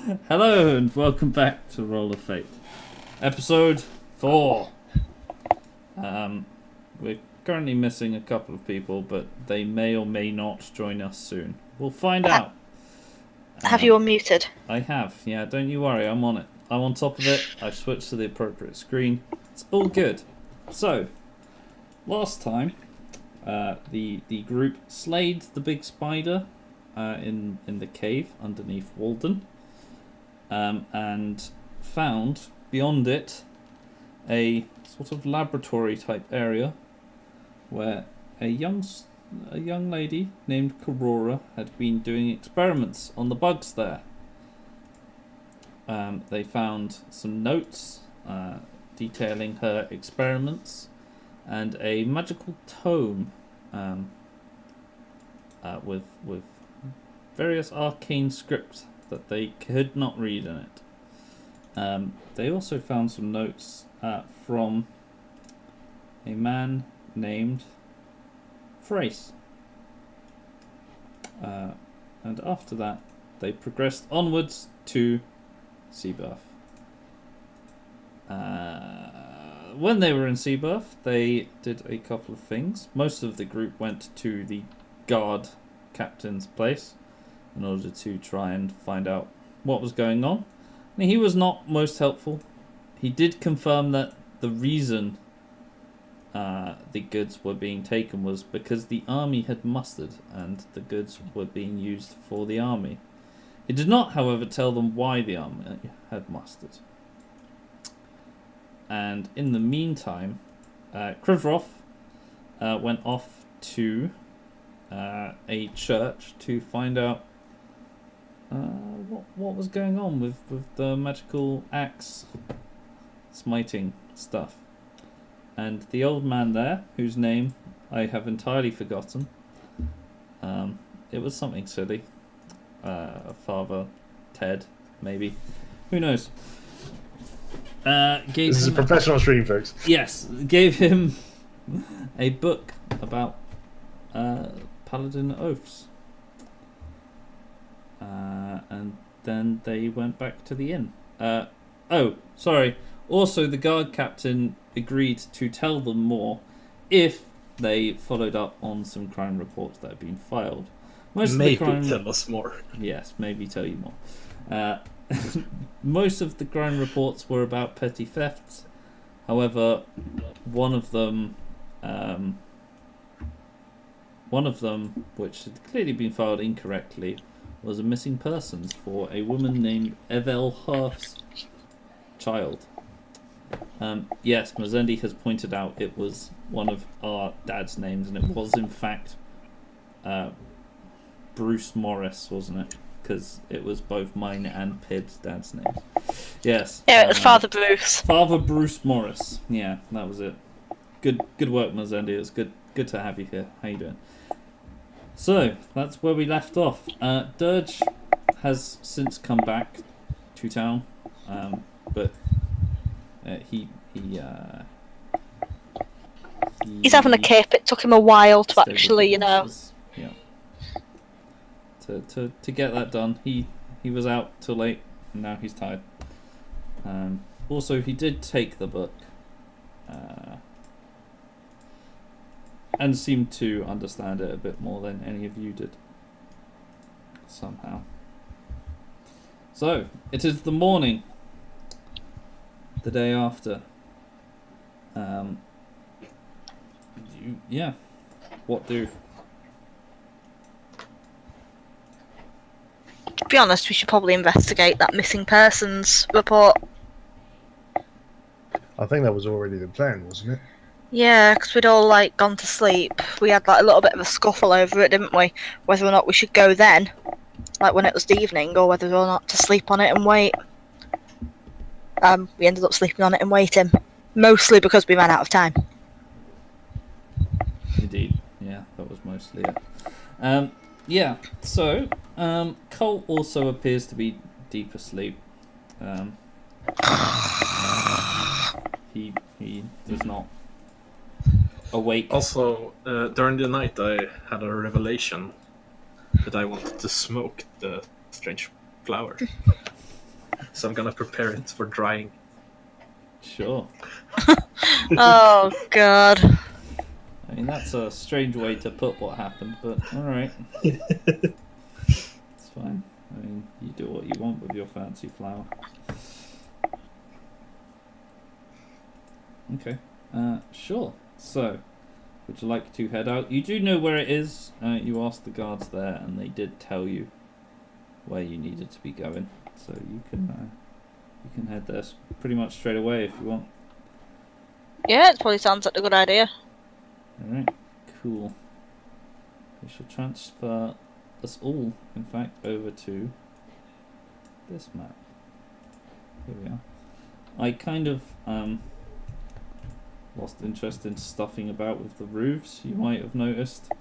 Hello and welcome back to Roll of Fate, episode 4. We're currently missing a couple of people, but they may or may not join us soon. We'll find out. Have you unmuted? I have, yeah, don't you worry, I'm on it. I'm on top of it, I've switched to the appropriate screen. It's all good. So, last time, the group slayed the big spider in the cave underneath Walden, and found beyond it a sort of laboratory type area where a young lady named Karora had been doing experiments on the bugs there. They found some notes detailing her experiments and a magical tome with various arcane scripts that they could not read in it. They also found some notes from a man named Frace. And after that, they progressed onwards to Seaburth. When they were in Seaburth, they did a couple of things. Most of the group went to the guard captain's place in order to try and find out what was going on. I mean, he was not most helpful. He did confirm that the reason the goods were being taken was because the army had mustered and the goods were being used for the army. He did not, however, tell them why the army had mustered. And in the meantime, Krivrov went off to a church to find out what was going on with the magical axe smiting stuff. And the old man there, whose name I have entirely forgotten, it was something silly. Father Ted, maybe. Who knows? This is a professional stream, folks. Yes, gave him a book about paladin oaths. And then they went back to the inn. Oh, sorry. Also, the guard captain agreed to tell them more if they followed up on some crime reports that had been filed. Maybe tell us more. Yes, maybe tell you more. Most of the crime reports were about petty thefts. However, one of them, which had clearly been filed incorrectly, was a missing persons for a woman named Evel Herf's child. Yes, Mazendi has pointed out it was one of our dad's names, and it was in fact Bruce Morris, wasn't it? Because it was both mine and Pid's dad's names. Yes. Yeah, it was Father Bruce. Father Bruce Morris. Yeah, that was it. Good work, Mazendi. It was good to have you here. How you doing? So that's where we left off. Dirge has since come back to town, but he's having a cape. It took him a while to actually, Yeah. To get that done, he was out till late, and now he's tired. Also, he did take the book, and seemed to understand it a bit more than any of you did. Somehow. So it is the morning, the day after. What do? To be honest, we should probably investigate that missing persons report. I think that was already the plan, wasn't it? Yeah, because we'd all gone to sleep. We had a little bit of a scuffle over it, didn't we? Whether or not we should go then, when it was the evening, or whether or not to sleep on it and wait. We ended up sleeping on it and waiting, mostly because we ran out of time. Indeed, yeah, that was mostly it. So Colt also appears to be deep asleep. He does not awake. Also, during the night I had a revelation that I wanted to smoke the strange flower. so I'm gonna prepare it for drying. Sure. Oh god. I mean, that's a strange way to put what happened, but alright. It's fine. I mean, you do what you want with your fancy flower. Okay. Sure. So, would you like to head out? You do know where it is. You asked the guards there, and they did tell you where you needed to be going. So you can head there pretty much straight away if you want. Yeah, it probably sounds like a good idea. Alright, cool. We shall transfer us all, in fact, over to this map. Here we are. I kind of lost interest in stuffing about with the roofs, you might have noticed.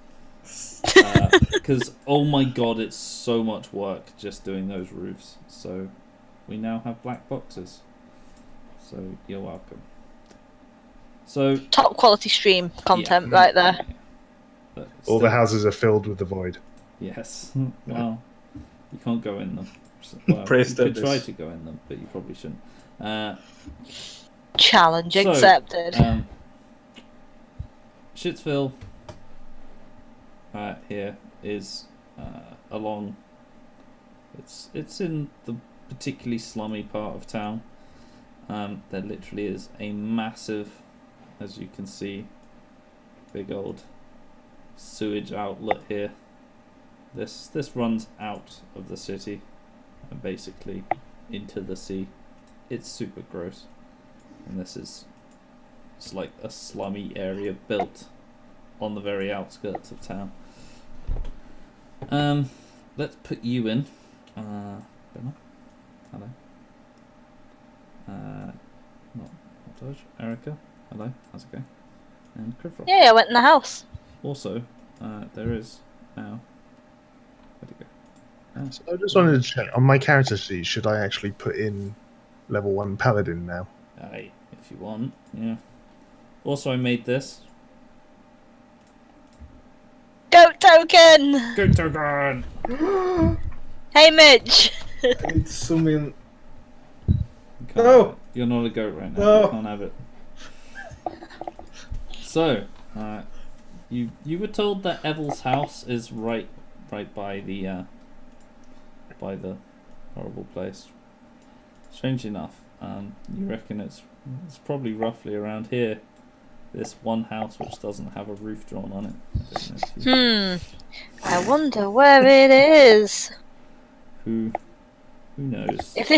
Because, oh my god, it's so much work just doing those roofs. So, we now have black boxes. So, you're welcome. So Top quality stream content right there. But All the still- houses are filled with the void. Yes. Well, you can't go in them. Well, Praise you could Dennis. try to go in them, but you probably shouldn't. Challenge So, accepted. Shitsville here is along. It's in the particularly slummy part of town. There literally is a massive, as you can see, big old sewage outlet here. This runs out of the city and basically into the sea. It's super gross, and it's like a slummy area built on the very outskirts of town. Let's put you in. Bella, hello. Not Dodge. Erica, hello. How's it going? And Krivrock. Yeah, I went in the house. Also, there is now. Where'd it go? Oh, So I just wanted to check on my character sheet. Should I actually put in level 1 paladin now? aye, if you want, yeah. Also, I made this. Goat token! Good token. Hey Mitch! I need to zoom in. You can't No. have it. You're not a goat right now. No. You can't have it. So, you were told that Evel's house is right by the horrible place. Strange enough, you reckon it's probably roughly around here. This one house which doesn't have a roof drawn on it. I don't know if you- I wonder where it is. Who knows? If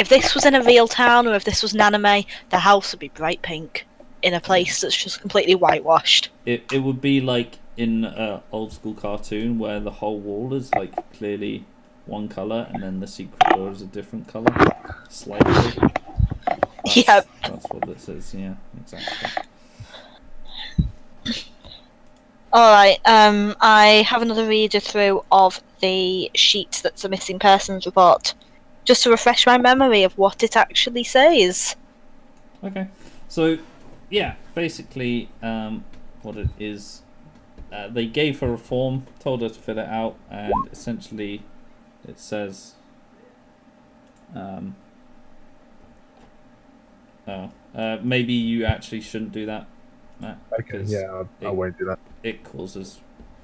this was in a real town or if this was an anime, the house would be bright pink in a place that's just completely whitewashed. It would be like in an old school cartoon where the whole wall is like clearly one colour and then the secret door is a different colour, slightly. Yep. That's what this is. Yeah, exactly. Alright, I have another reader through of the sheet that's a missing persons report. Just to refresh my memory of what it actually says. Okay, so yeah, basically, what it is, they gave her a form, told her to fill it out, and essentially, it says, maybe you actually shouldn't do that, Matt. Okay, because yeah, I won't do that. it causes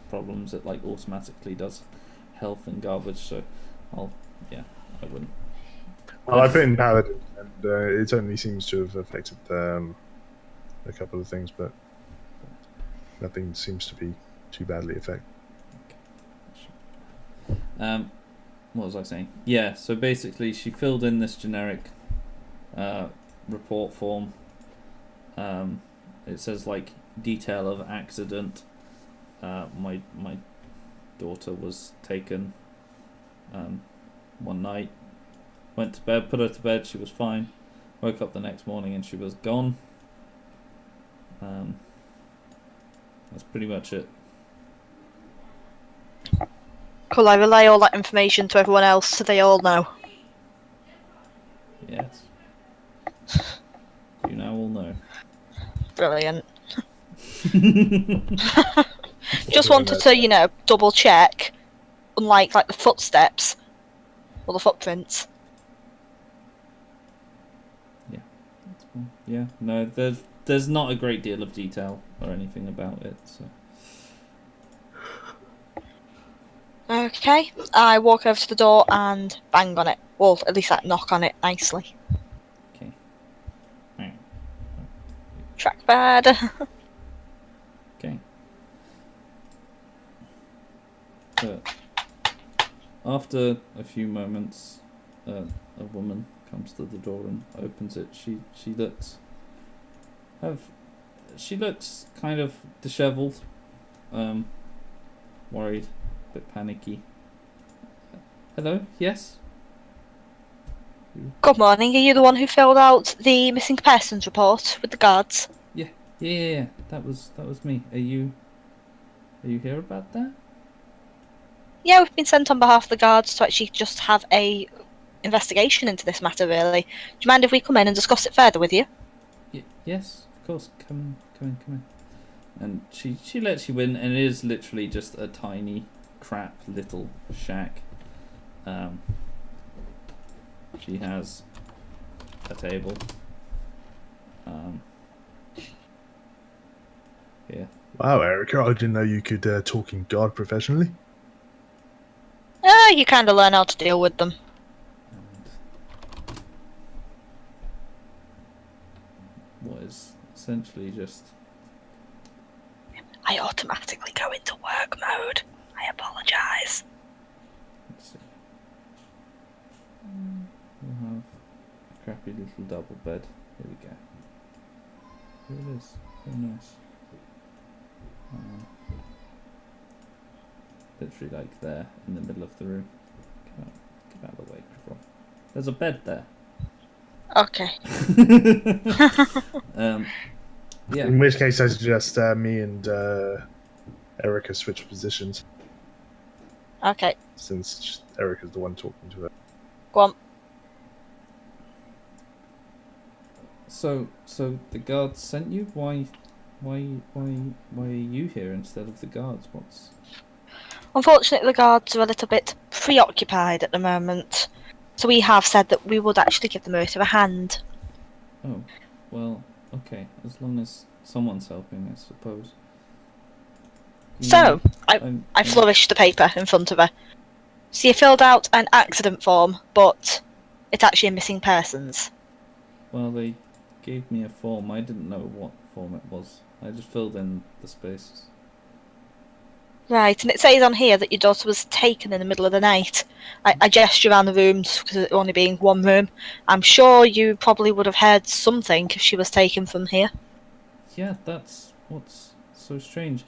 problems. It like automatically does health and garbage. So, I wouldn't. Well, I put in paladin, and it only seems to have affected a couple of things, but nothing seems to be too badly affected. What was I saying? Yeah, so basically she filled in this generic report form. It says like detail of accident. My daughter was taken one night, went to bed, put her to bed, she was fine, woke up the next morning and she was gone. That's pretty much it. Cool, I relay all that information to everyone else so they all know. Yes. You now all know. Brilliant. Just wanted to, double check. Unlike like the footsteps or the footprints. Yeah, no, there's not a great deal of detail or anything about it. So Okay, I walk over to the door and bang on it. Well, at least I knock on it nicely. okay. Right. Trackpad. Okay. So after a few moments, a woman comes to the door and opens it. She looks kind of dishevelled, worried, a bit panicky. Hello? Yes? Good morning. Are you the one who filled out the missing persons report with the guards? Yeah. That was me. Are you here about that? Yeah, we've been sent on behalf of the guards to actually just have a investigation into this matter, really. Do you mind if we come in and discuss it further with you? Yes, of course. Come in. And she lets you in, and it is literally just a tiny, crap little shack. She has a table. Yeah. Wow, Erica, I didn't know you could talk in God professionally. You kind of learn how to deal with them. And what is essentially just... I automatically go into work mode. I apologise. Let's see. We'll have a crappy little double bed. Here we go. Here it is. Very nice. Literally like there in the middle of the room. Get out of the way, Rof. There's a bed there. Okay. Yeah. In which case, I suggest me and Erica switch positions, Okay, since Erica's the one talking to her. go on. So the guards sent you? Why are you here instead of the guards? What's... Unfortunately, the guards are a little bit preoccupied at the moment, so we have said that we would actually give the motive a hand. Oh, well, okay. As long as someone's helping, I suppose. So, I'm- I flourish the paper in front of her. So you filled out an accident form, but it's actually a missing persons. Well, they gave me a form. I didn't know what form it was. I just filled in the spaces. Right, and it says on here that your daughter was taken in the middle of the night. I gesture around the rooms because it only being one room. I'm sure you probably would have heard something if she was taken from here. Yeah, that's what's so strange.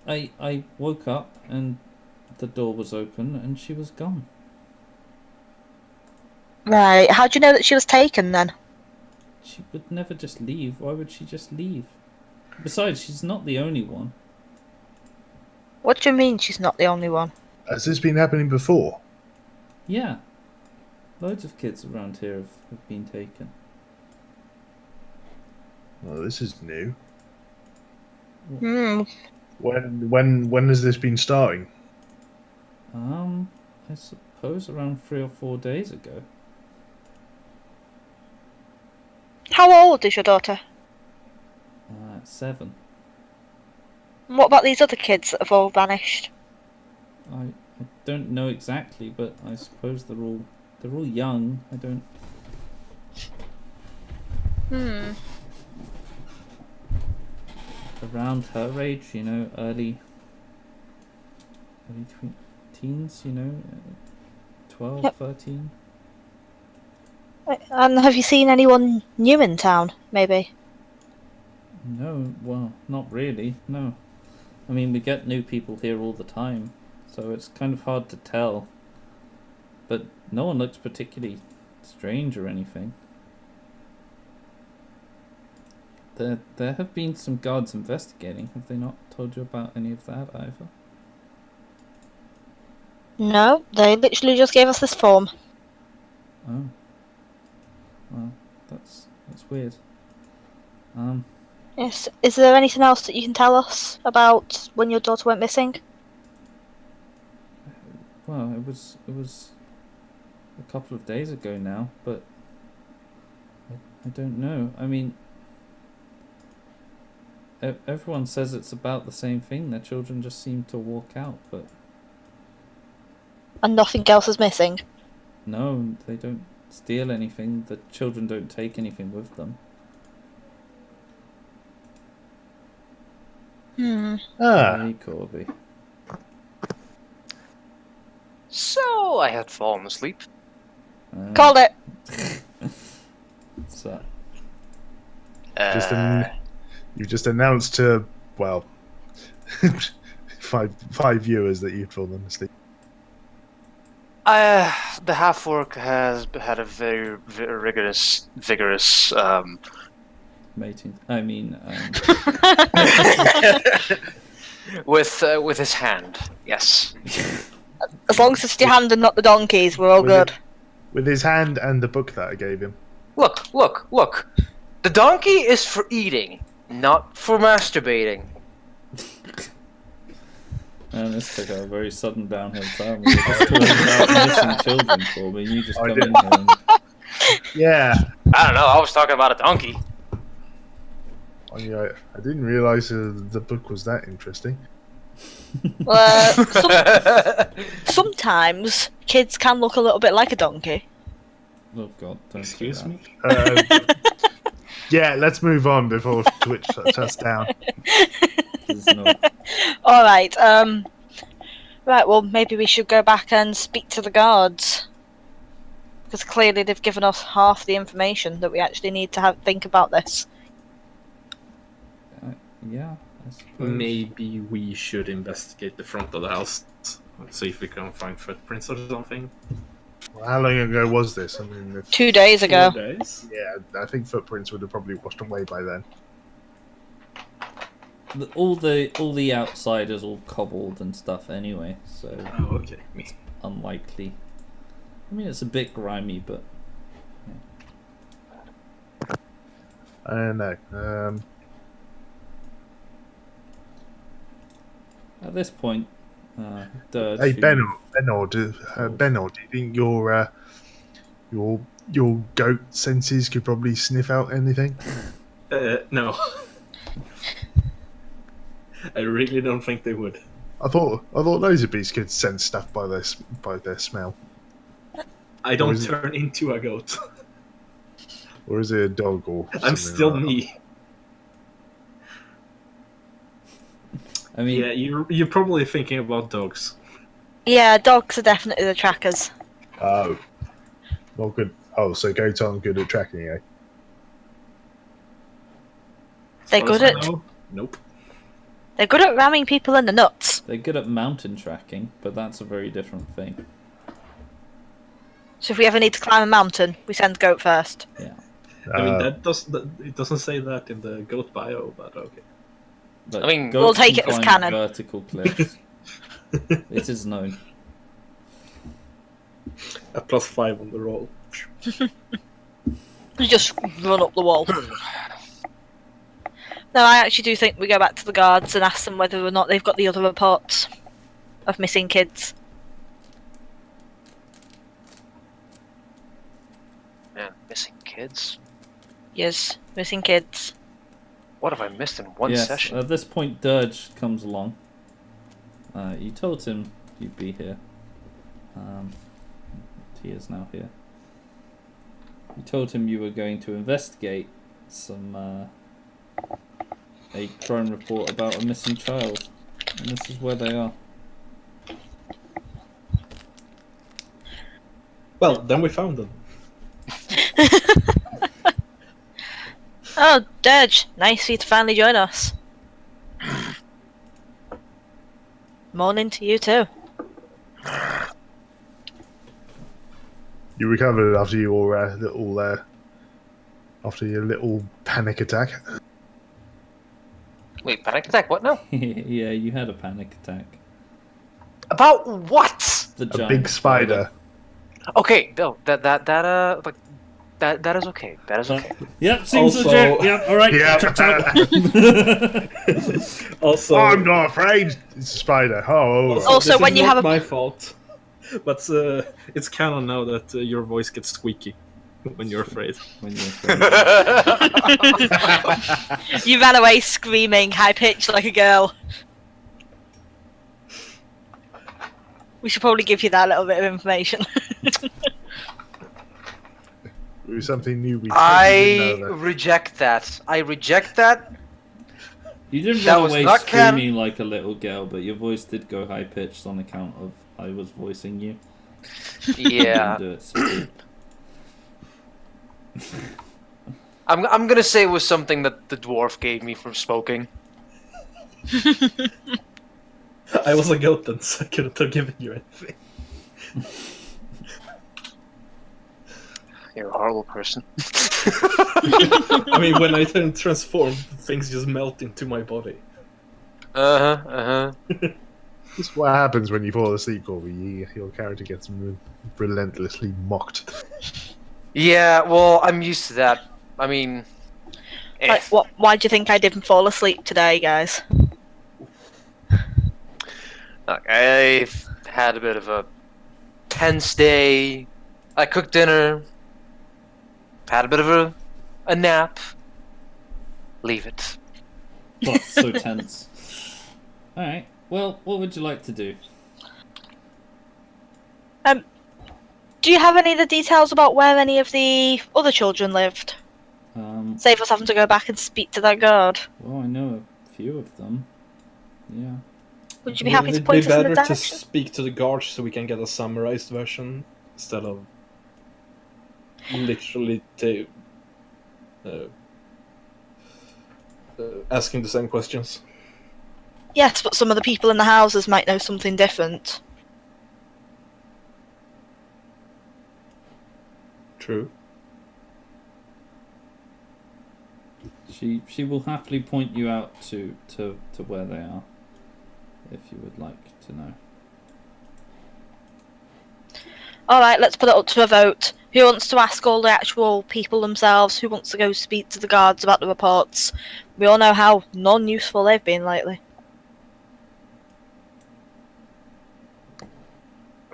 I woke up and the door was open and she was gone. Right, how do you know that she was taken then? She would never just leave. Why would she just leave? Besides, she's not the only one. What do you mean she's not the only one? Has this been happening before? Yeah. Loads of kids around here have been taken. Well, this is new. Hmm. When has this been starting? I suppose around 3 or 4 days ago. How old is your daughter? 7. And what about these other kids that have all vanished? I don't know exactly, but I suppose they're all young. I don't... Around her age, you know, early teens, you know, 12, Yep. 13. And have you seen anyone new in town, maybe? No, well, not really, no. I mean, we get new people here all the time, so it's kind of hard to tell. But no one looks particularly strange or anything. There have been some guards investigating. Have they not told you about any of that either? No, they literally just gave us this form. Oh. Well, that's weird. Yes. Is there anything else that you can tell us about when your daughter went missing? Well, it was a couple of days ago now, but I don't know. I mean, everyone says it's about the same thing. Their children just seem to walk out, but And nothing else is missing. no, they don't steal anything. The children don't take anything with them. Hey, Corby. So I had fallen asleep. Called it. So, You just announced to, well, five viewers that you'd fallen asleep. The half-orc has had a very, very vigorous mating. I mean, with his hand. Yes. As long as it's your hand and not the donkeys, we're all good. With his hand and the book that I gave him. Look. The donkey is for eating, not for masturbating. and this took a very sudden downhill turn. We were just talking about missing children for me. You just come in here and... Yeah. I don't know. I was talking about a donkey. I didn't realise the book was that interesting. Sometimes kids can look a little bit like a donkey. Oh God! Don't Excuse say me? Yeah, let's move on before Twitch shuts us down. that. There's no... All right. Right. Well, maybe we should go back and speak to the guards, because clearly they've given us half the information that we actually need to think about this. Yeah, I suppose. Maybe we should investigate the front of the house. Let's see if we can find footprints or something. Well, how long ago was this? I mean, 2 days ago. 4 days? yeah, I think footprints would have probably washed away by then. All the outside is all cobbled and stuff anyway, so Oh, okay. Me. unlikely. I mean, it's a bit grimy, but I don't know. at this point, Dirge, Hey, who- Benor, do you think your goat senses could probably sniff out anything? No. I really don't think they would. I thought laser beasts could sense stuff by their smell. I Or don't is it- turn into a goat. Or is it a dog or I'm something still like that? me. I mean, Yeah, you're probably thinking about dogs. Yeah, dogs are definitely the trackers. Oh. Well, good. Oh, so goats aren't good at tracking, eh? They're As far good as I at know, nope. they're good at ramming people in the nuts. they're good at mountain tracking, but that's a very different thing. So if we ever need to climb a mountain, we send goat first. Yeah, I mean, it doesn't say that in the goat bio, but okay. but I mean, goats we'll take can it as climb canon. vertical cliffs. It is known. A +5 on the roll. We just run up the wall. No, I actually do think we go back to the guards and ask them whether or not they've got the other reports of missing kids. Man, missing kids. Yes, missing kids. What have I missed in one Yes, session? at this point, Dirge comes along. You told him you'd be here. He is now here. You told him you were going to investigate a crime report about a missing child, and this is where they are. Well, then we found them. Oh, Dirge, nice for you to finally join us. Morning to you too. You recovered after your little panic attack. Wait, panic attack? What now? Yeah, you had a panic attack. About what? The A giant big spider. Okay, no, that is okay. That is okay. Yep, seems Also- legit. Yep, all right. Yeah. Checked out. Also, I'm not afraid. It's a spider. Oh. Also, this when is you not have a- my fault, but it's canon now that your voice gets squeaky. When you're afraid. When you're afraid. You ran away screaming, high pitched like a girl. We should probably give you that little bit of information. It was something new. We I didn't know that. reject that. I reject that. You didn't That run was away not screaming like a little girl, but your voice did go high pitched on account of I was voicing you. Yeah. Do it, so I'm gonna say it was something that the dwarf gave me from smoking. I was a goat then, so I couldn't have given you anything. You're a horrible person. I mean, when I turn transform, things just melt into my body. This is what happens when you fall asleep, Corby. Your character gets relentlessly mocked. Yeah, well, I'm used to that. I mean, Like, why do you think I didn't fall asleep today, guys? Look, I've had a bit of a tense day. I cooked dinner. Had a bit of a nap. Leave it. oh, so tense. Alright, well, what would you like to do? Do you have any of the details about where any of the other children lived? Save us having to go back and speak to that guard. Well, I know a few of them. Yeah. Would you be happy to It'd point be us in the better to direction? speak to the guards so we can get a summarized version instead of literally asking the same questions. Yes, but some of the people in the houses might know something different. True. She will happily point you out to where they are, if you would like to know. Alright, let's put it up to a vote. Who wants to ask all the actual people themselves? Who wants to go speak to the guards about the reports? We all know how non-useful they've been lately.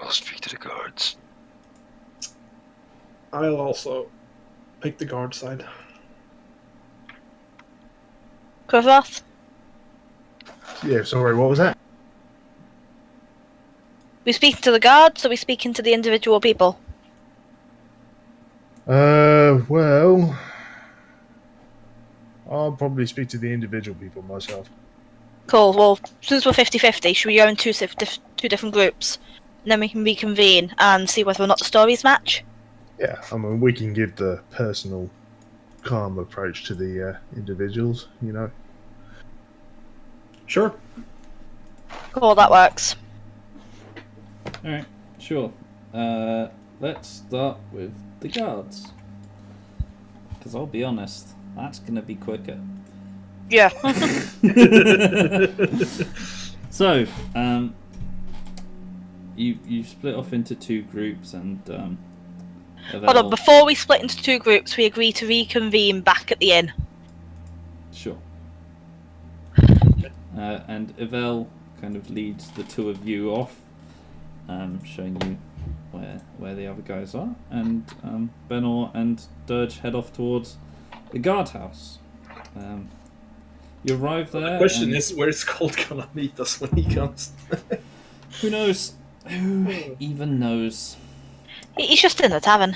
I'll speak to the guards. I'll also pick the guard side. Krivoth? Yeah, sorry, what was that? We speaking to the guards, or we speaking to the individual people? Well, I'll probably speak to the individual people myself. Cool, well, since we're 50-50, should we go in two different groups? And then we can reconvene and see whether or not the stories match? Yeah, I mean, we can give the personal, calm approach to the individuals, you know. Sure. Cool, that works. Alright, sure. Let's start with the guards. Because I'll be honest, that's going to be quicker. Yeah. So, you split off into two groups and Hold on, before we split into two groups, we agree to reconvene back at the inn. Sure. And Yvel kind of leads the two of you off, showing you where the other guys are, and Benor and Dirge head off towards the guardhouse. You arrive there. The question is, where is Colt gonna meet us when he comes? Who knows? Who even knows? He's just in the tavern.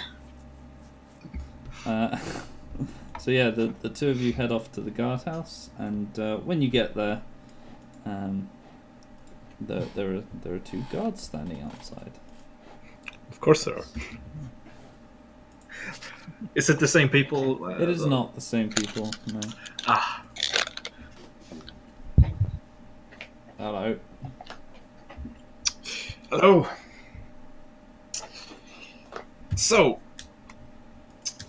So yeah, the two of you head off to the guardhouse, and when you get there, there are two guards standing outside. Of course there are. Is it the same people? It is not the same people. No. Ah. Hello. Hello. So,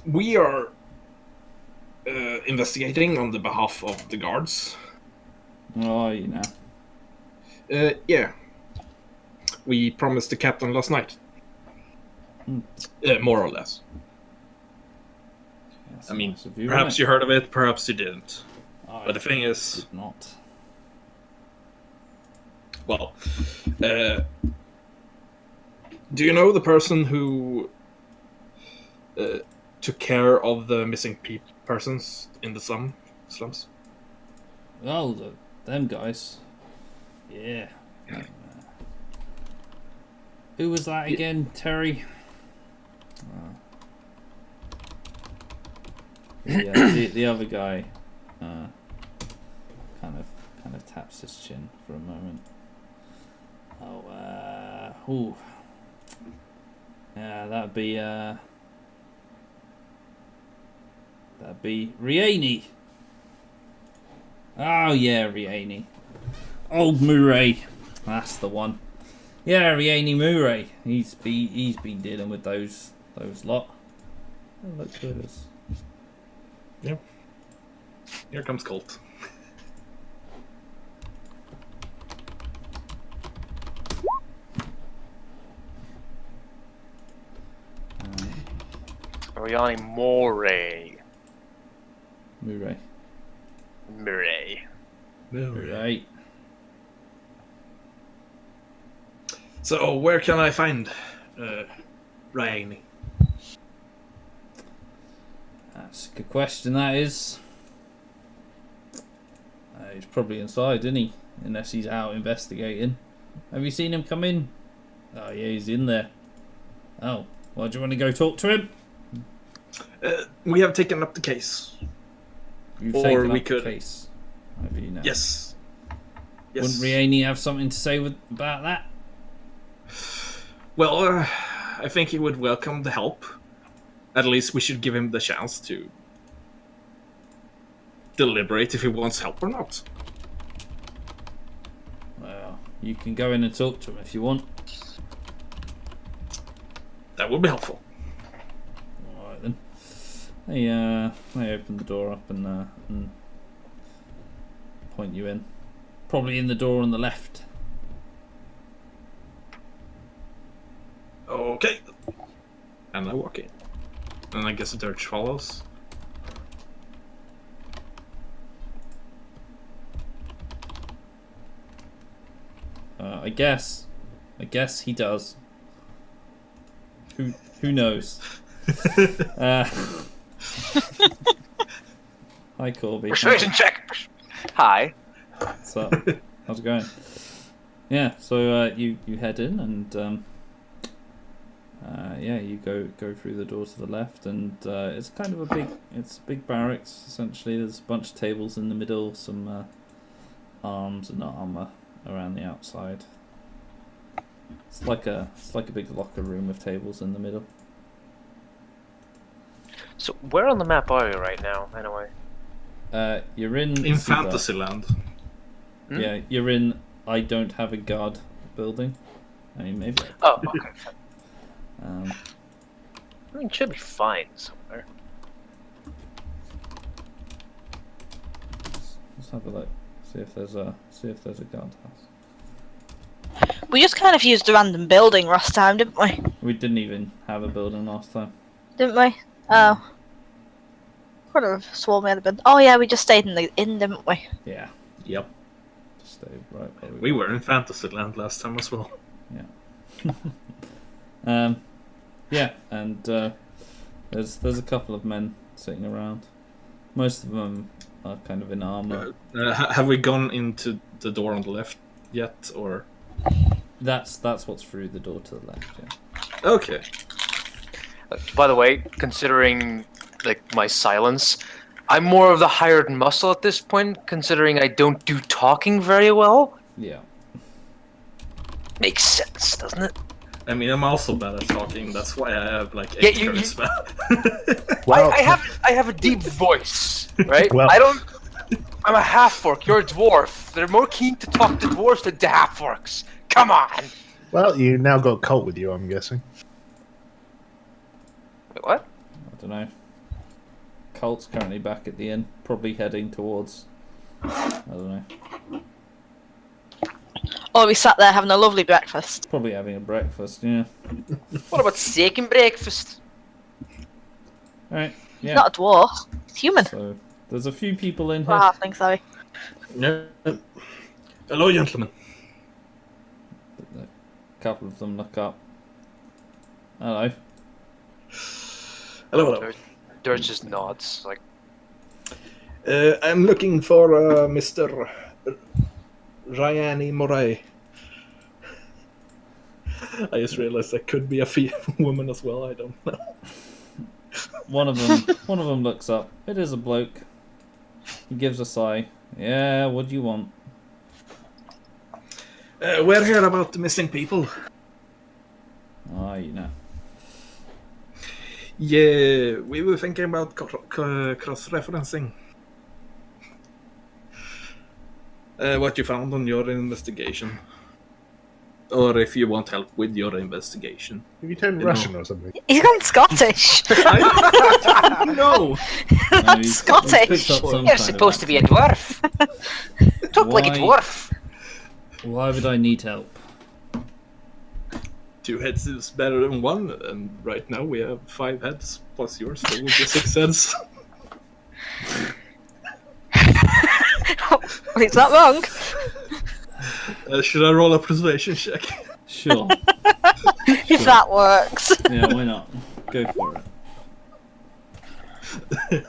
we are investigating on the behalf of the guards. Oh, you know. Yeah. We promised the captain last night. More or less. That's I mean, nice of you, perhaps isn't you heard of it, perhaps you didn't. it? I But the thing is, did not. well, do you know the person who took care of the missing persons in the slums. Oh, them guys. Yeah. Who was that again, Terry? The other guy kind of taps his chin for a moment. Ooh. Yeah, that'd be Rieni. Oh yeah, Rieni. Old Murray. That's the one. Yeah, Rieni Murray. He's been dealing with those lot. Oh, look who it is. Yeah. Here comes Colt. Oriani Moray. Murray. Murray. Right. So, where can I find Raini? That's a good question, that is. He's probably inside, isn't he? Unless he's out investigating. Have you seen him come in? Oh, yeah, he's in there. Oh, well, do you want to go talk to him? We have taken up the case. You've Or taken we up could- the case. Have you now? Yes. Wouldn't Rieni have something to say about that? Well, I think he would welcome the help. At least we should give him the chance to deliberate if he wants help or not. Well, you can go in and talk to him if you want. That would be helpful. Alright then. They open the door up and point you in. Probably in the door on the left. Okay. And I walk in. And I guess the Dirge follows. I guess he does. Who knows? Hi, Corby. Persuasion check. Hi. What's up? How's it going? Yeah, so you head in and you go through the door to the left, and it's kind of a big barracks essentially. There's a bunch of tables in the middle, some arms and armor around the outside. It's like a big locker room with tables in the middle. So where on the map are you right now, anyway? You're in In Fantasyland. Hmm? Yeah, you're in I don't have a guard building. I mean, maybe. Oh, okay. Um, I mean, it should be fine somewhere. let's have a look. See if there's a guard house. We just kind of used a random building last time, didn't we? We didn't even have a building last time. Didn't we? Oh. Could have sworn we had a building. Oh yeah, we just stayed in the inn, didn't we? Yeah, Yep. just stay right where We were in Fantasyland last time as well. Yeah, and there's a couple of men sitting around. Most of them are kind of in armor. Have we gone into the door on the left yet, or? That's what's through the door to the left. Yeah. Okay. By the way, considering like my silence, I'm more of the hired muscle at this point, considering I don't do talking very well. Yeah. Makes sense, doesn't it? I mean, I'm also bad at talking. That's why I have like Yeah, 8 you- charisma. Well, I have a deep voice, right? Well- I'm a half-orc, you're a dwarf. They're more keen to talk to dwarves than to half-orcs. Come on! well, you now got Colt with you, I'm guessing. Wait, what? I don't know. Colt's currently back at the inn, probably heading towards. I don't know. Or we sat there having a lovely breakfast. Probably having a breakfast. Yeah. What about second breakfast? All right. He's Yeah. not a dwarf. He's human. So there's a few people in here. Or halfling, sorry. Yeah. Hello, gentlemen. A couple of them look up. Hello. Hello. Dirge just nods. Like, I'm looking for Mr. Ryani Moray. I just realized that could be a woman as well. I don't know. One of them looks up. It is a bloke. He gives a sigh. Yeah, what do you want? We're here about the missing people. Ah, you know. Yeah, we were thinking about cross-referencing. What you found on your investigation. Or if you want help with your investigation. Have you turned You Russian or something? He's gone Scottish. No! No, he's Scottish. picked up some you're kind of supposed to be a accent. dwarf. Talk like a Why? dwarf. Why would I need help? 2 heads is better than 1, and right now we have 5 heads plus yours, so we'll be 6 heads. Is that wrong? Should I roll a persuasion check? Sure. If that works. Yeah, why not? Go for it.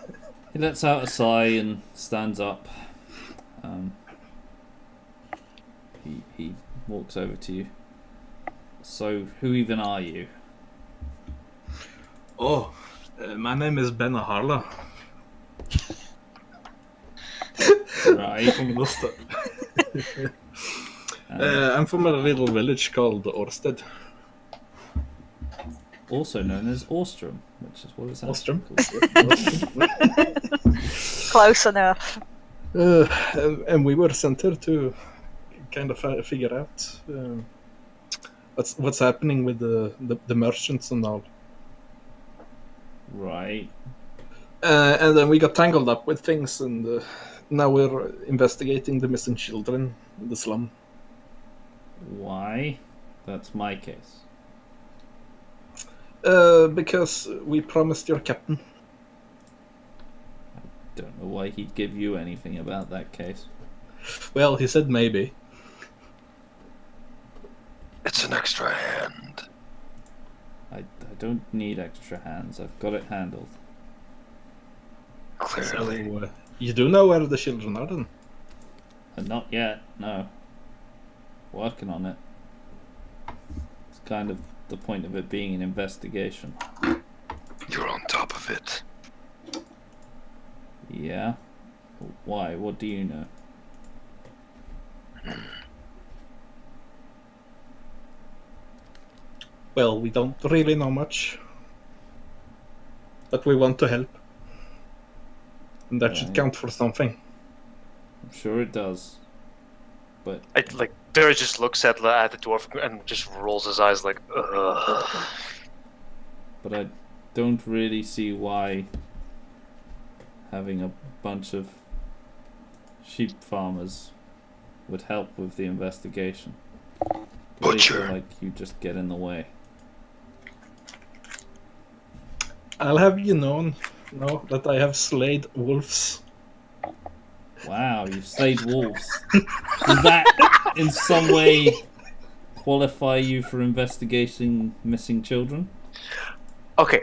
He lets out a sigh and stands up. He walks over to you. So, who even are you? Oh, my name is Ben Harla. Right. From Gloucester. I'm from a little village called Orstead. Also known as Orstrem, which is what it's Orstrem? Close enough. And we were sent here to kind of figure out what's happening with the merchants and all. Right. And then we got tangled up with things, and now we're investigating the missing children in the slum. Why? That's my case. Because we promised your captain. Don't know why he'd give you anything about that case. Well, he said maybe. It's an extra hand. I don't need extra hands. I've got it handled. Clearly. So, you do know where the children are then? And not yet, no. Working on it. It's kind of the point of it being an investigation. You're on top of it. Yeah? Why? What do you know? Well, we don't really know much. But we want to help. And that should Right. count for something. I'm sure it does. But Dirge just looks at the dwarf and just rolls his eyes like, ugh. But I don't really see why having a bunch of sheep farmers would help with the investigation. They feel Butcher. like you just get in the way. I'll have you know that I have slayed wolves. Wow, you've slayed wolves. Does that in some way qualify you for investigating missing children? Okay.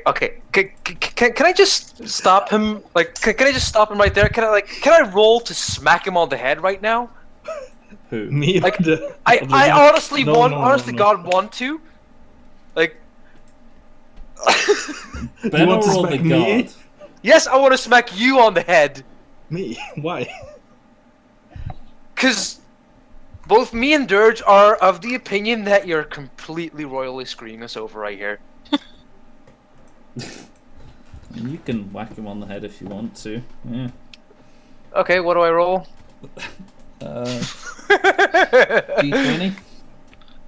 Can I just stop him? Like, can I just stop him right there? Can I roll to smack him on the head right now? Who? Me, Like, the- I honestly No, want, no, honestly no. God, want to. Like, Ben want to or the smack me? guard? yes, I want to smack you on the head. Me? Why? Because both me and Dirge are of the opinion that you're completely royally screwing us over right here. You can whack him on the head if you want to. Yeah. Okay, what do I roll? D20?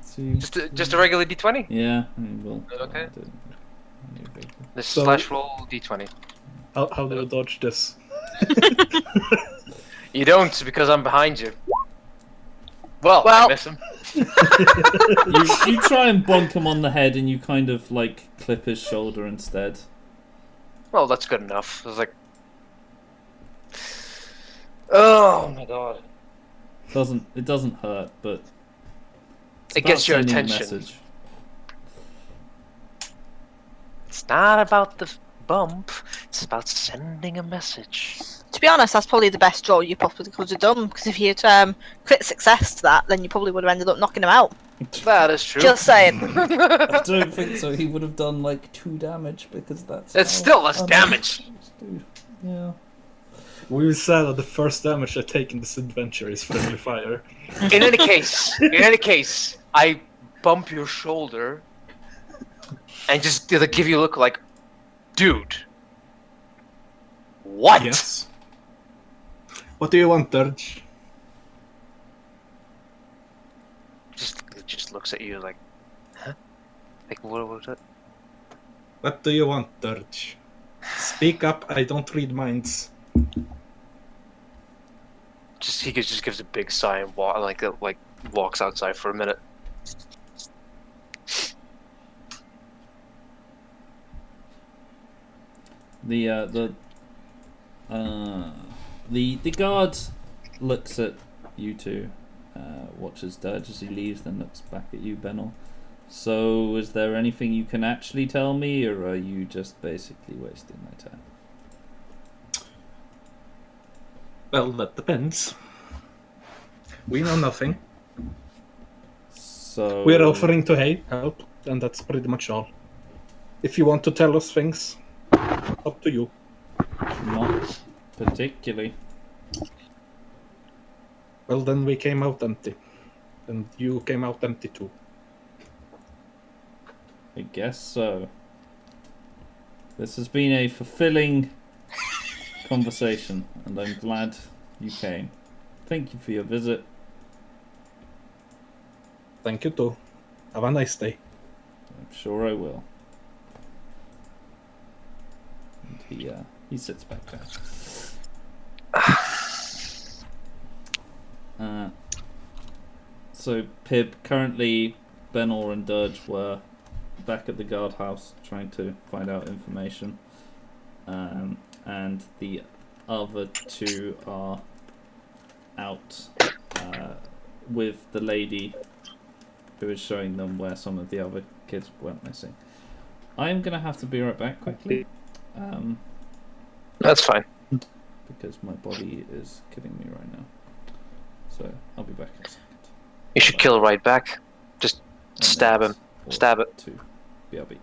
See. Just a regular d20? Yeah, I mean, we'll. Okay. do- This So- slash roll d20. How do I dodge this? You don't, because I'm behind you. Well, I Well- miss him. you try and bonk him on the head and you kind of like clip his shoulder instead. Well, that's good enough. It's like, oh my god. It doesn't hurt, but it's It about gets your sending a attention. message. It's not about the bump. It's about sending a message. To be honest, that's probably the best draw you possibly could have done, because if you'd crit success to that, then you probably would have ended up knocking him out. That is true. Just saying. I don't think so. He would have done like 2 damage because that's. It's how still less unarmed damage. do. Yeah. We will say that the first damage I take in this adventure is friendly fire. In any case, I bump your shoulder and just give you a look like, dude, what? Yes. What do you want, Dirge? Just looks at you like, huh? Like what was it? What do you want, Dirge? Speak up, I don't read minds. He just gives a big sigh and walks outside for a minute. The guard looks at you two, watches Dirge as he leaves, then looks back at you, Benel. So, is there anything you can actually tell me, or are you just basically wasting my time? Well, that depends. We know nothing. So We're offering to help, and that's pretty much all. If you want to tell us things, up to you. not particularly. Well, then we came out empty. And you came out empty too. I guess so. This has been a fulfilling conversation, and I'm glad you came. Thank you for your visit. Thank you too. Have a nice day. I'm sure I will. And he sits back down. So Pib, currently Benor and Dirge were back at the guardhouse trying to find out information, and the other two are out with the lady who is showing them where some of the other kids went missing. I'm gonna have to be right back quickly, That's fine. because my body is killing me right now. So I'll be back in a second. You should kill right back. Just stab him. Stab it. To BRB.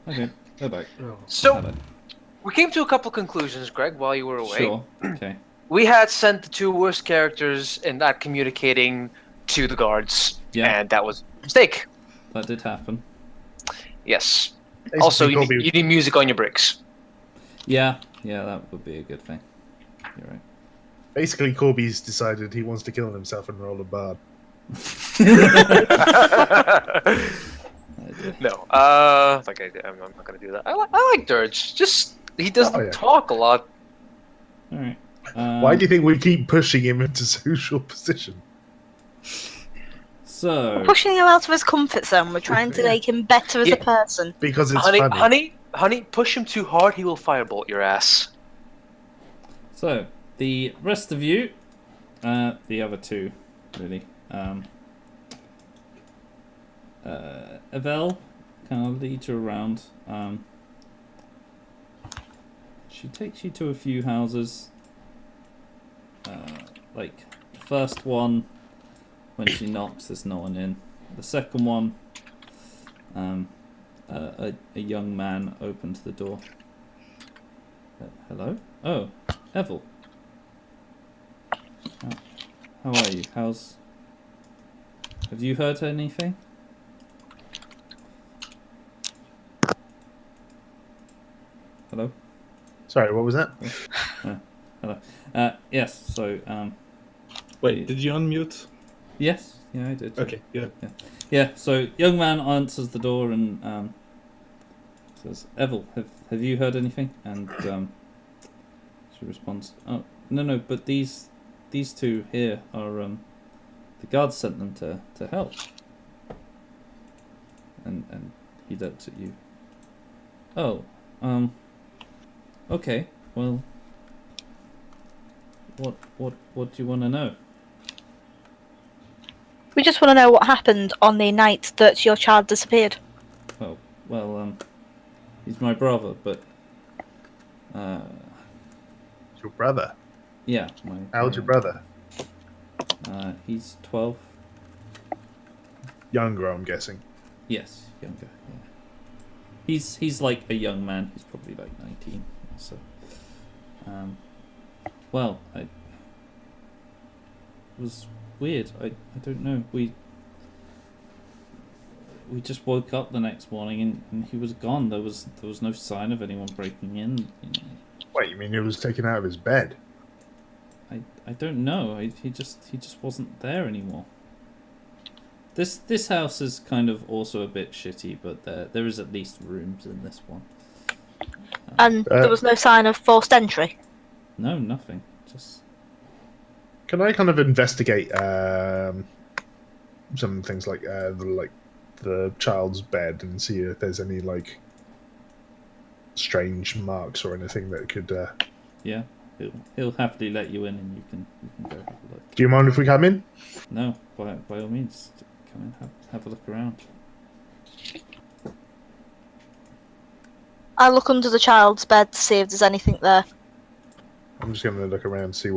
Okay, go back. So Have it. we came to a couple conclusions, Greg, while you were away. Sure. Okay. We had sent the two worst characters and not communicating to the guards, Yeah. and that was a mistake. That did happen. Yes. Basically, Also, you Colby- need music on your bricks. Yeah, that would be a good thing. You're right. Basically, Corby's decided he wants to kill himself and roll a bard. No, like I'm not gonna do that. I like Dirge. Just he doesn't talk a lot. All right. Why do you think we keep pushing him into social position? So Pushing him out of his comfort zone. We're trying to make him better as a person. Because it's funny. Honey, push him too hard, he will firebolt your ass. So the rest of you, the other two, really. Evel kind of leads you around. She takes you to a few houses. Like the first one, when she knocks, there's no one in. The second one, a young man opens the door. Hello? Oh, Evel. How are you? Have you heard anything? Hello? Sorry, what was that? Hello. Yes, so, Wait, did you unmute? yes, yeah, I did. Okay, good. Yeah, so young man answers the door and says, Evel, have you heard anything? And she responds, oh, no, but these two here are, the guards sent them to help. And he looks at you. Oh, okay, well, what do you want to know? We just want to know what happened on the night that your child disappeared. Well, he's my brother, but It's your brother. yeah, How old's your brother? He's 12. Younger, I'm guessing. Yes, younger. Yeah. He's like a young man. He's probably like 19. So, well, it was weird. I don't know. We just woke up the next morning and he was gone. There was no sign of anyone breaking in. You know. Wait, you mean he was taken out of his bed? I don't know. He just wasn't there anymore. This house is kind of also a bit shitty, but there is at least rooms in this one. And there was no sign of forced entry? No, nothing. Just Can I kind of investigate some things like the child's bed and see if there's any like strange marks or anything that could? yeah. He'll happily let you in, and you can go have a look. Do you mind if we come in? No, by all means, come in, have a look around. I look under the child's bed to see if there's anything there. I'm just going to look around, see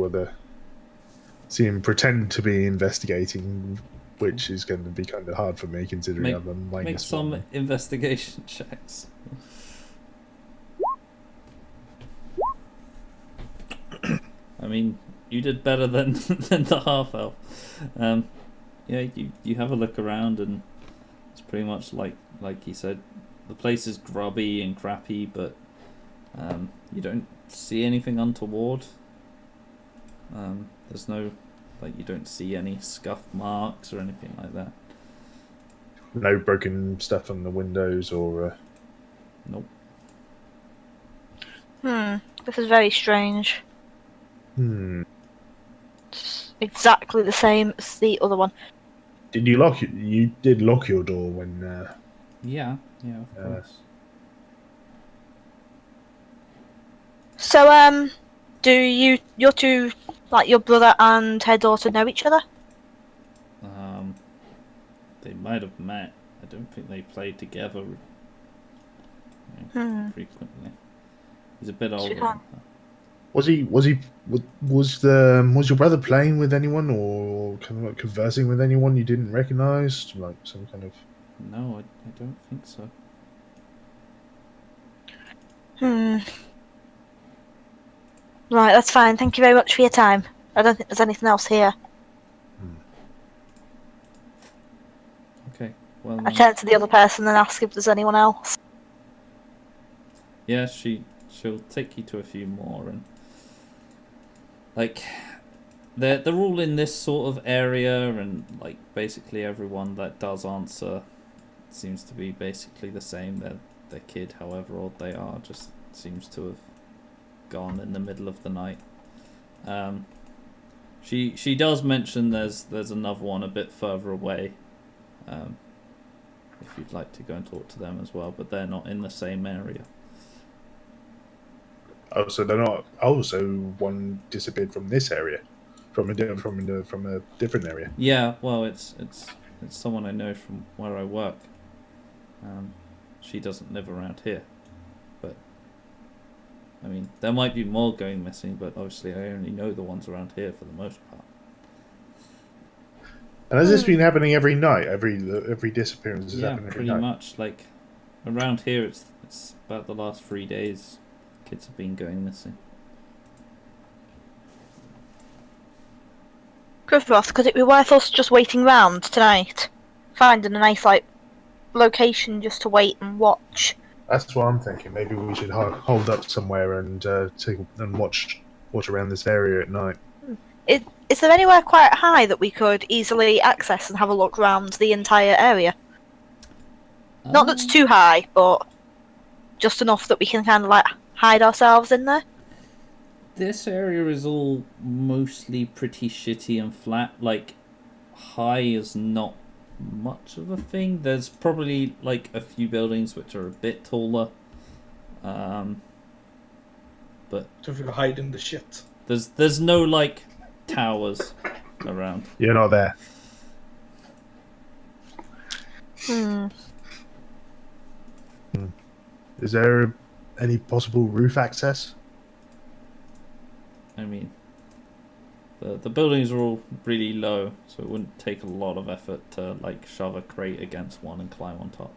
him pretend to be investigating, which is going to be kind of hard for me considering I'm a minus Make some one. investigation checks. I mean, you did better than the half elf. Yeah, you have a look around, and it's pretty much like he said. The place is grubby and crappy, but you don't see anything untoward. There's no, you don't see any scuff marks or anything like that. No broken stuff on the windows or. Nope. This is very strange. It's exactly the same as the other one. Did you lock? You did lock your door when. Yeah, of course. So, do your two, like your brother and her daughter, know each other? They might have met. I don't think they played together frequently. He's a bit older. Sure. Was your brother playing with anyone or kind of like conversing with anyone you didn't recognise? Like some kind of. No, I don't think so. Right, that's fine. Thank you very much for your time. I don't think there's anything else here. Okay. Well, I turn to the other person and ask if there's anyone else. yeah, she'll take you to a few more, and like they're all in this sort of area, and like basically everyone that does answer seems to be basically the same. Their kid, however old they are, just seems to have gone in the middle of the night. She does mention there's another one a bit further away. If you'd like to go and talk to them as well, but they're not in the same area. Oh, so they're not. Oh, so one disappeared from this area, from a different area. Yeah, well, it's someone I know from where I work. She doesn't live around here, but I mean, there might be more going missing, but obviously I only know the ones around here for the most part. And has this been happening every night? Every disappearance is Yeah, happening every pretty night. much. Like around here, it's about the last 3 days. Kids have been going missing. Griffroth, could it be worth us just waiting round tonight? Finding a nice, location just to wait and watch? That's what I'm thinking. Maybe we should hold up somewhere and watch around this area at night. Is there anywhere quite high that we could easily access and have a look round the entire area? Not that's too high, but just enough that we can kind of hide ourselves in there? This area is all mostly pretty shitty and flat. Like, high is not much of a thing. There's probably like a few buildings which are a bit taller. But So if we hide in the shit. there's no like towers around. You're not there. Is there any possible roof access? I mean, the buildings are all really low, so it wouldn't take a lot of effort to like shove a crate against one and climb on top.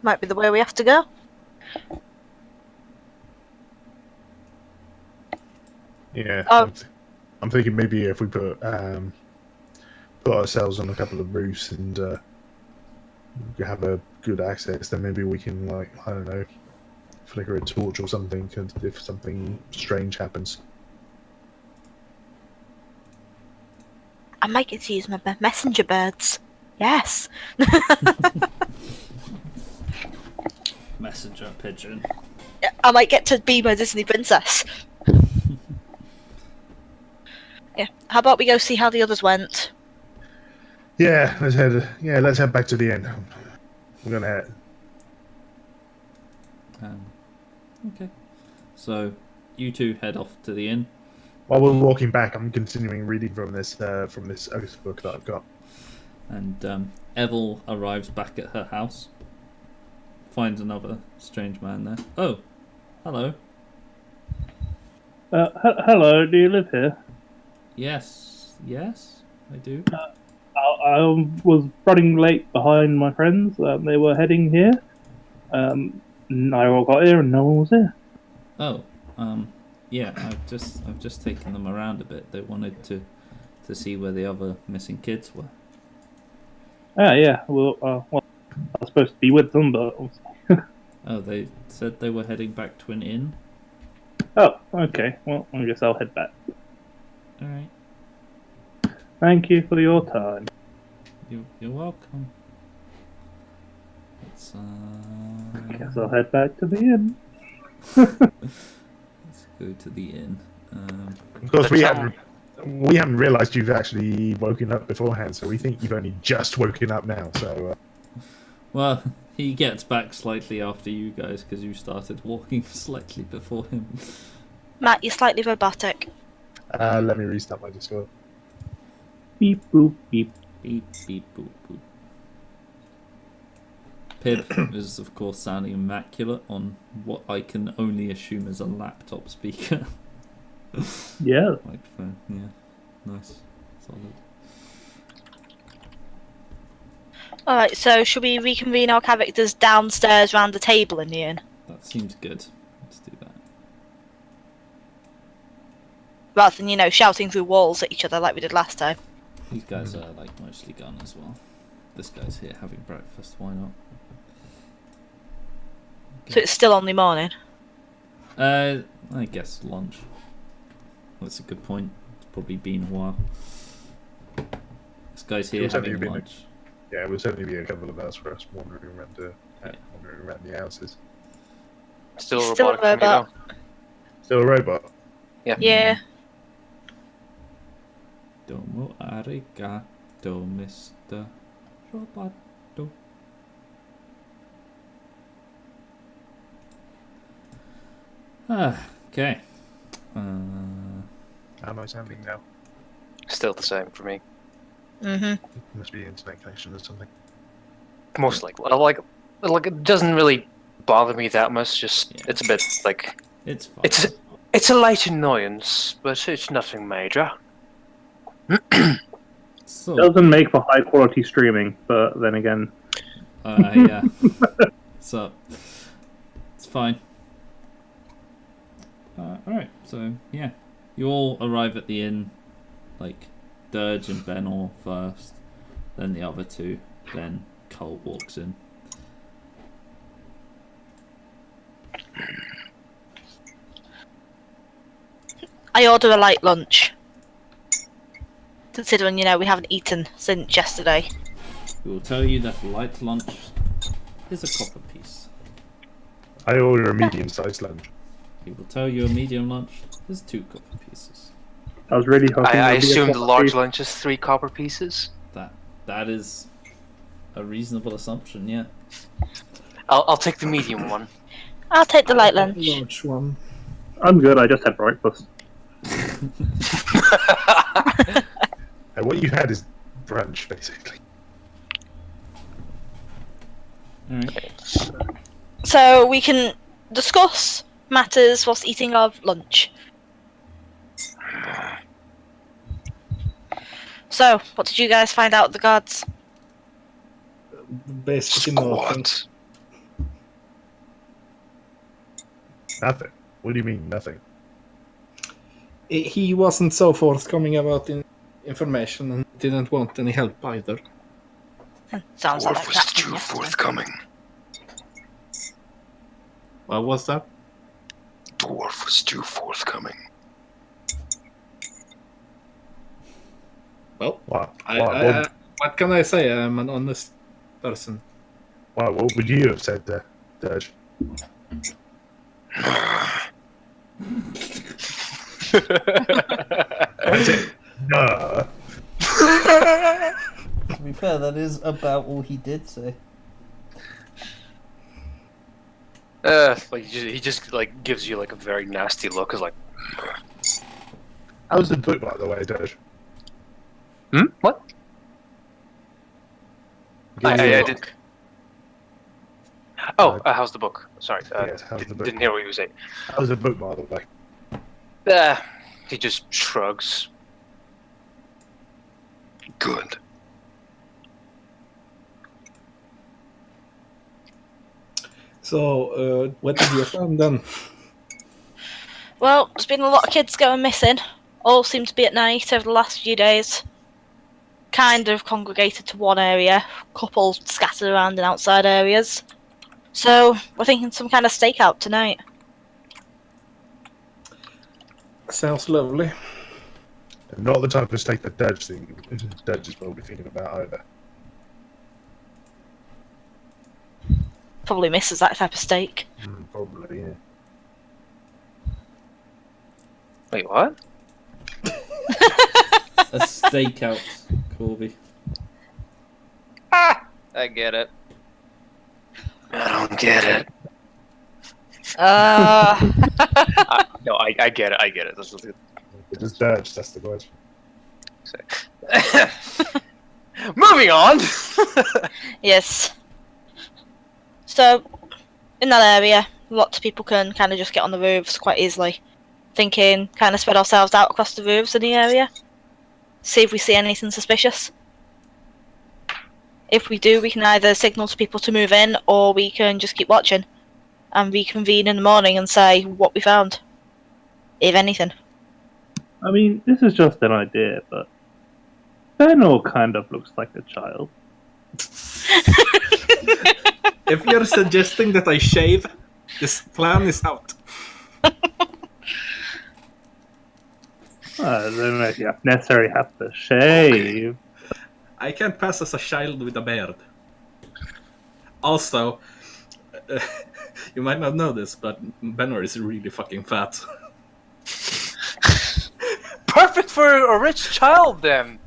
Might be the way we have to go. Yeah. Oh. I'm thinking maybe if we put ourselves on a couple of roofs and have a good access, then maybe we can, like, I don't know, flicker a torch or something if something strange happens. I might get to use my messenger birds. Yes. Messenger pigeon. I might get to be my Disney princess. Yeah. How about we go see how the others went? Yeah, let's head back to the inn. We're gonna head. Okay. So, you two head off to the inn. While we're walking back, I'm continuing reading from this oath book that I've got. And Evil arrives back at her house. Finds another strange man there. Oh, hello. Hello, do you live here? Yes, I do. I was running late behind my friends. They were heading here. I all got here and no one was here. Oh, yeah. I've just taken them around a bit. They wanted to see where the other missing kids were. Ah, yeah. Well, I was supposed to be with them, but Oh, they said they were heading back to an inn. oh, okay. Well, I guess I'll head back. All right. Thank you for your time. You're welcome. Let's I guess I'll head back to the inn. let's go to the inn. Of course, we haven't realised you've actually woken up beforehand, so we think you've only just woken up now. So, Well, he gets back slightly after you guys because you started walking slightly before him. Matt, you're slightly robotic. let me restart my Discord. Beep boop beep. Beep, beep, boop, boop. Pip is, of course, sounding immaculate on what I can only assume is a laptop speaker. Yeah. Microphone, yeah. Nice. Solid. Alright, so should we reconvene our characters downstairs round the table in the inn? That seems good. Let's do that. Rather than, shouting through walls at each other like we did last time. These guys are like mostly gone as well. This guy's here having breakfast. Why not? So it's still only morning. I guess lunch. That's a good point. It's probably been a while. This guy's here It's only having been lunch. Yeah, it will certainly be a couple of hours for us wandering around the houses. Still Still a robotic for me, robot. though. Still a robot. Yeah. Domo arigato, Mr. Roboto. Okay. How am I sounding now? Still the same for me. Mhm. Must be internet connection or something. Most likely. Like it doesn't really bother me that much. Just Yeah. it's a bit like It's fine. it's a light annoyance, but it's nothing major. So, Doesn't make for high quality streaming, but then again, yeah. So, it's fine. Alright, so, yeah. You all arrive at the inn, like, Dirge and Ben all first, then the other two, then Cole walks in. I order a light lunch. Considering, we haven't eaten since yesterday. We will tell you that a light lunch is a copper piece. I order a medium-sized lunch. We will tell you a medium lunch is 2 copper pieces. I was really hoping. I there'd be a assume the couple large of- lunch is 3 copper pieces. That is a reasonable assumption, yeah. I'll take the medium one. I'll take the light lunch. Large one. I'm good. I just had breakfast. And what you had is brunch, basically. Alright. So we can discuss matters whilst eating our lunch. So, what did you guys find out of the guards? Basically nothing. Nothing. What do you mean, nothing? He wasn't so forthcoming about information and didn't want any help either. Sounds like that from yesterday. forthcoming. What was that? Dwarf was too forthcoming. Well, What? what can I say? I'm an honest person. What would you have said there, Dirge? No. To be fair, that is about all he did say. Like he just like gives you like a very nasty look. Is like, How's the book, by the way, Dirge? What? I did. Oh, how's the book? Sorry, Yes, how's the book? didn't hear what you were saying. How's the book, by the way? He just shrugs. Good. So, what did you find then? Well, there's been a lot of kids going missing. All seem to be at night over the last few days. Kind of congregated to one area, couple scattered around in outside areas. So, we're thinking some kind of stakeout tonight. Sounds lovely. Not the type of steak that Dirge is probably thinking about either. Probably misses that type of steak. Probably, yeah. Wait, what? A stakeout, Corby. I get it. I don't get it. No, I get it. I get it. This is It is Dirge, that's the question. Moving on. Yes. So, in that area, lots of people can kind of just get on the roofs quite easily. Thinking, kind of spread ourselves out across the roofs in the area. See if we see anything suspicious. If we do, we can either signal to people to move in, or we can just keep watching and reconvene in the morning and say what we found, if anything. I mean, this is just an idea, but Benno kind of looks like a child. If you're suggesting that I shave, this plan is out. I don't know if you necessarily have to shave. I can't pass as a child with a beard. Also, you might not know this, but Benor is really fucking fat. Perfect for a rich child, then.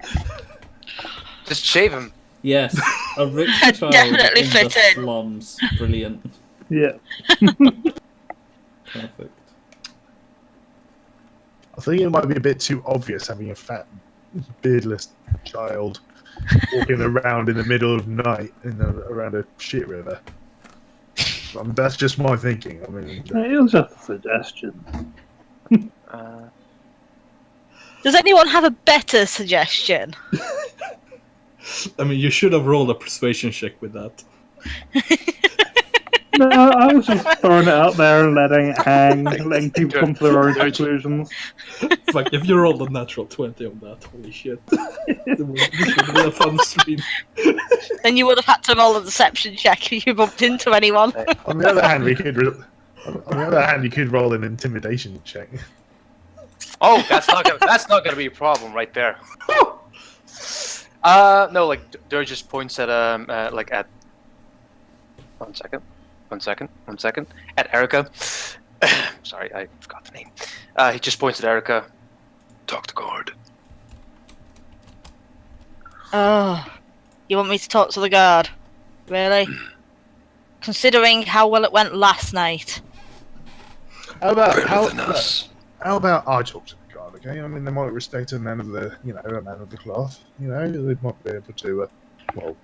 Just shave him. Yes, a rich child Definitely in fit the in. slums. Brilliant. Yeah. Perfect. I think it might be a bit too obvious having a fat, beardless child walking around in the middle of night around a shit river. That's just my thinking. I mean, It was just a suggestion. Does anyone have a better suggestion? I mean, you should have rolled a persuasion check with that. No, I was just throwing it out there and letting it hang, letting people come to their own conclusions. Fuck, if you rolled a natural 20 on that, holy shit. This would be a fun stream. Then you would have had to roll a deception check if you bumped into anyone. on the other hand, you could roll an intimidation check. Oh, that's not gonna be a problem right there. No, like Dur just points at like at. One second. At Erica. Sorry, I forgot the name. He just points at Erica. Talk to guard. Oh, you want me to talk to the guard? Really? Considering how well it went last night. How about Better than us. How about I talk to the guard? Okay, I mean they might respect a man of the, a man of the cloth. They might be able to. Well,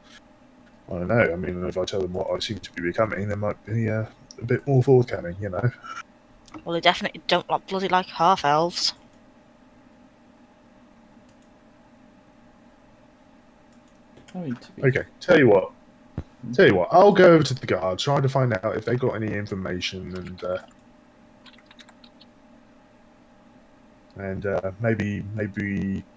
I don't know. I mean, if I tell them what I seem to be becoming, they might be a bit more forthcoming. Well, they definitely don't bloody like half elves. I mean, to be Okay, tell you what. I'll go over to the guard, try to find out if they got any information, and maybe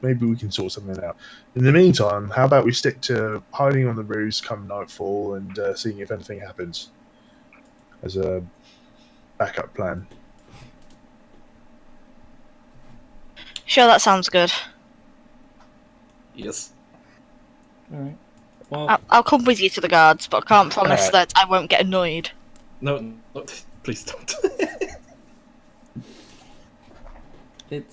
we can sort something out. In the meantime, how about we stick to hiding on the roofs come nightfall and seeing if anything happens as a backup plan. Sure, that sounds good. Yes. Alright. Well, I'll come with you to the guards, but I can't promise that I won't get annoyed. No, please don't. it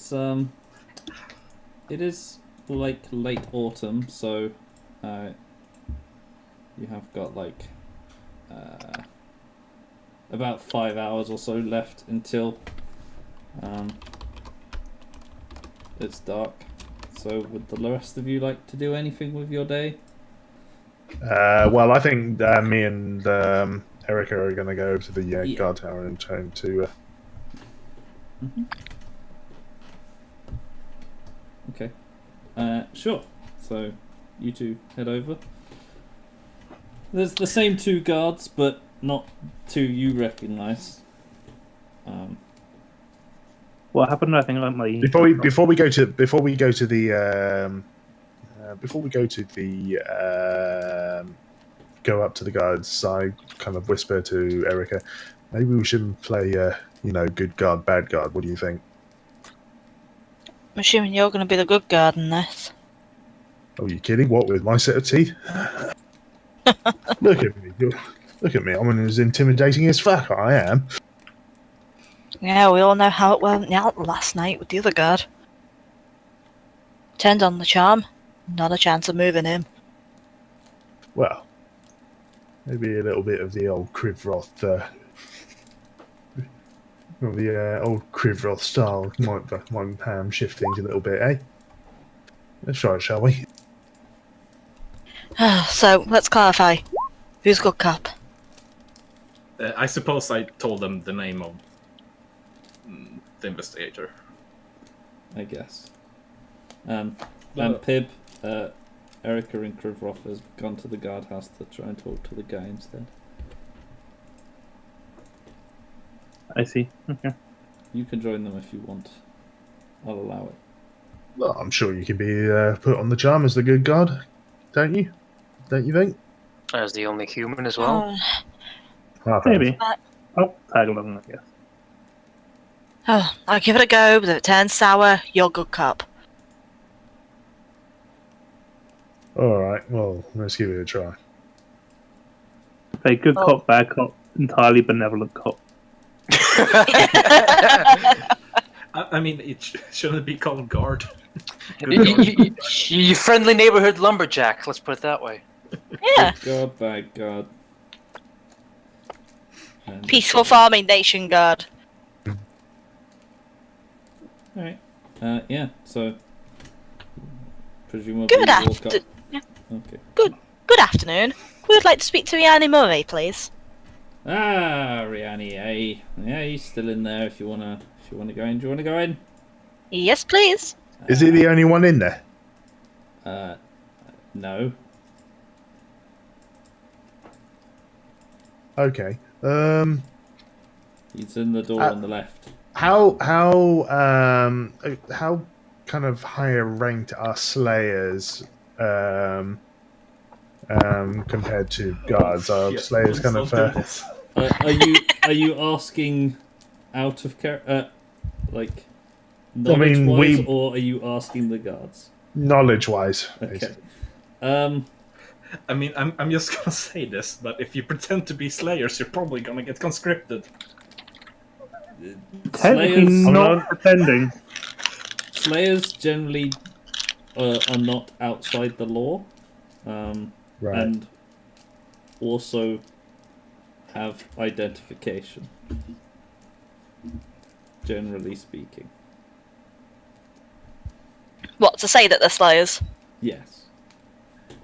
is like late autumn, so you have got like about 5 hours or so left until it's dark. So would the rest of you like to do anything with your day? Well, I think me and Erica are going to go to the guard tower and try to. Okay. Sure. So you two head over. There's the same two guards, but not two you recognise. What happened? I think I my Before we go to the go up to the guards, I kind of whisper to Erica, maybe we shouldn't play good guard, bad guard. What do you think? I'm assuming you're going to be the good guard in this. Oh, are you kidding? What, with my set of teeth? Look at me. Look at me. I'm as intimidating as fuck. I am. Yeah, we all know how it went out last night with the other guard. Turned on the charm. Not a chance of moving him. Well, maybe a little bit of the old Krivroth, old Krivroth style might ham shift things a little bit, eh? Let's try it, shall we? So, let's clarify. Who's good cop? I suppose I told them the name of the investigator. I guess. And Pib, Erica and Krivrov has gone to the guardhouse to try and talk to the guy instead. I see. Okay. You can join them if you want. I'll allow it. Well, I'm sure you can be put on the charm as the good guard, don't you? Don't you think? As the only human as well. Maybe. I'll tag along, I guess. Oh, I'll give it a go, but if it turns sour, you're good cop. Alright, well, let's give it a try. Say good cop, bad cop, entirely benevolent cop. I mean, it shouldn't be called guard. You friendly neighborhood lumberjack. Let's put it that way. Yeah. Good God, bad God. And Peaceful farming nation guard. Alright. Yeah, so presumably Good you walk up. afternoon. Okay. Good afternoon. We would like to speak to Rihanna Murray, please. Ah, Rihanna, hey. Yeah, he's still in there if you wanna go in. Do you wanna go in? Yes, please. Is he the only one in there? No. Okay. He's in the door on the left. How kind of higher ranked are slayers compared to guards? Are slayers kind of Are you asking out of like knowledge wise, or are you asking the guards? Knowledge wise? Okay. I mean, I'm just gonna say this, but if you pretend to be slayers, you're probably gonna get conscripted. Technically not pretending. Slayers generally are not outside the law, and also have identification, generally speaking. What, to say that they're slayers? Yes.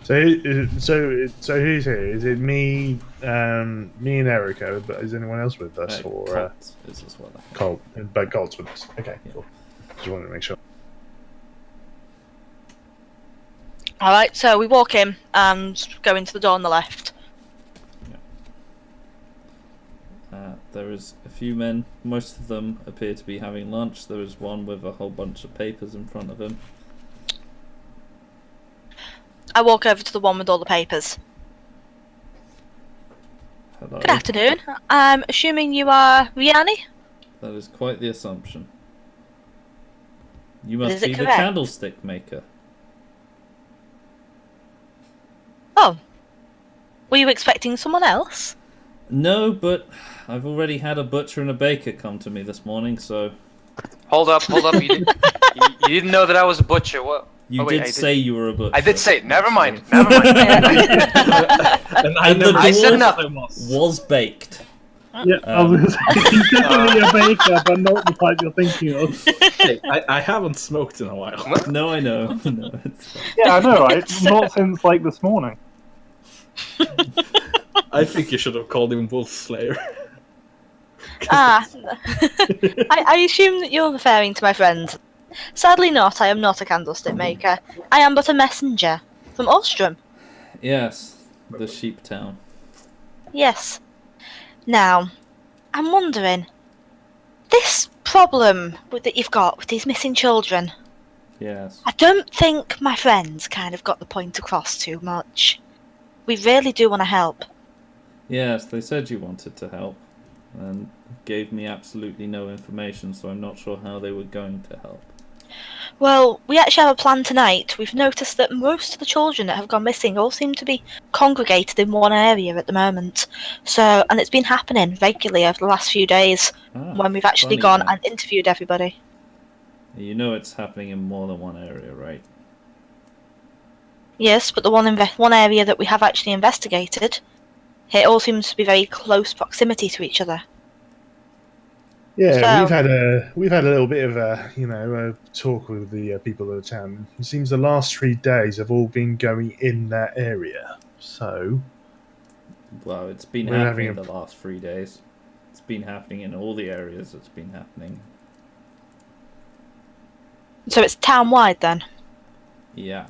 So who's here? Is it me, me and Erica? But is anyone else with us, or Colt is as well. Colt? But Colt's with us. Okay, Yeah. cool. Just wanted to make sure. Alright, so we walk in and go into the door on the left. There is a few men. Most of them appear to be having lunch. There is one with a whole bunch of papers in front of him. I walk over to the one with all the papers. Hello. Good afternoon. I'm assuming you are Rihanna? That is quite the assumption. You must Is it be the correct? candlestick maker. Oh. Were you expecting someone else? No, but I've already had a butcher and a baker come to me this morning, so... Hold up. You didn't know that I was a butcher. What? You Oh, wait, did say you were a butcher. I did say. Never mind. And And the I said dwarf nothing. was baked. Yeah, I was gonna say, he's definitely a baker, but not the type you're thinking of. Hey, I haven't smoked in a while. No, I know. No, it's fine. Yeah, I know, right? Not since, like, this morning. I think you should have called him Wolf Slayer. I assume that you're referring to my friend. Sadly not, I am not a candlestick maker. I am but a messenger from Orstrem. Yes, the sheep town. Yes. Now, I'm wondering, this problem that you've got with these missing children, Yes. I don't think my friends kind of got the point across too much. We really do want to help. Yes, they said you wanted to help, and gave me absolutely no information, so I'm not sure how they were going to help. Well, we actually have a plan tonight. We've noticed that most of the children that have gone missing all seem to be congregated in one area at the moment. So, and it's been happening regularly over the last few days when we've actually funny gone that. and interviewed everybody. You know it's happening in more than one area, right? Yes, but the one area that we have actually investigated, it all seems to be very close proximity to each other. Yeah, So- we've had a little bit of a talk with the people of the town. It seems the last 3 days have all been going in that area. So Well, it's been We're happening having the last 3 days. It's been happening in all the areas it's been happening. So it's town-wide then? Yeah.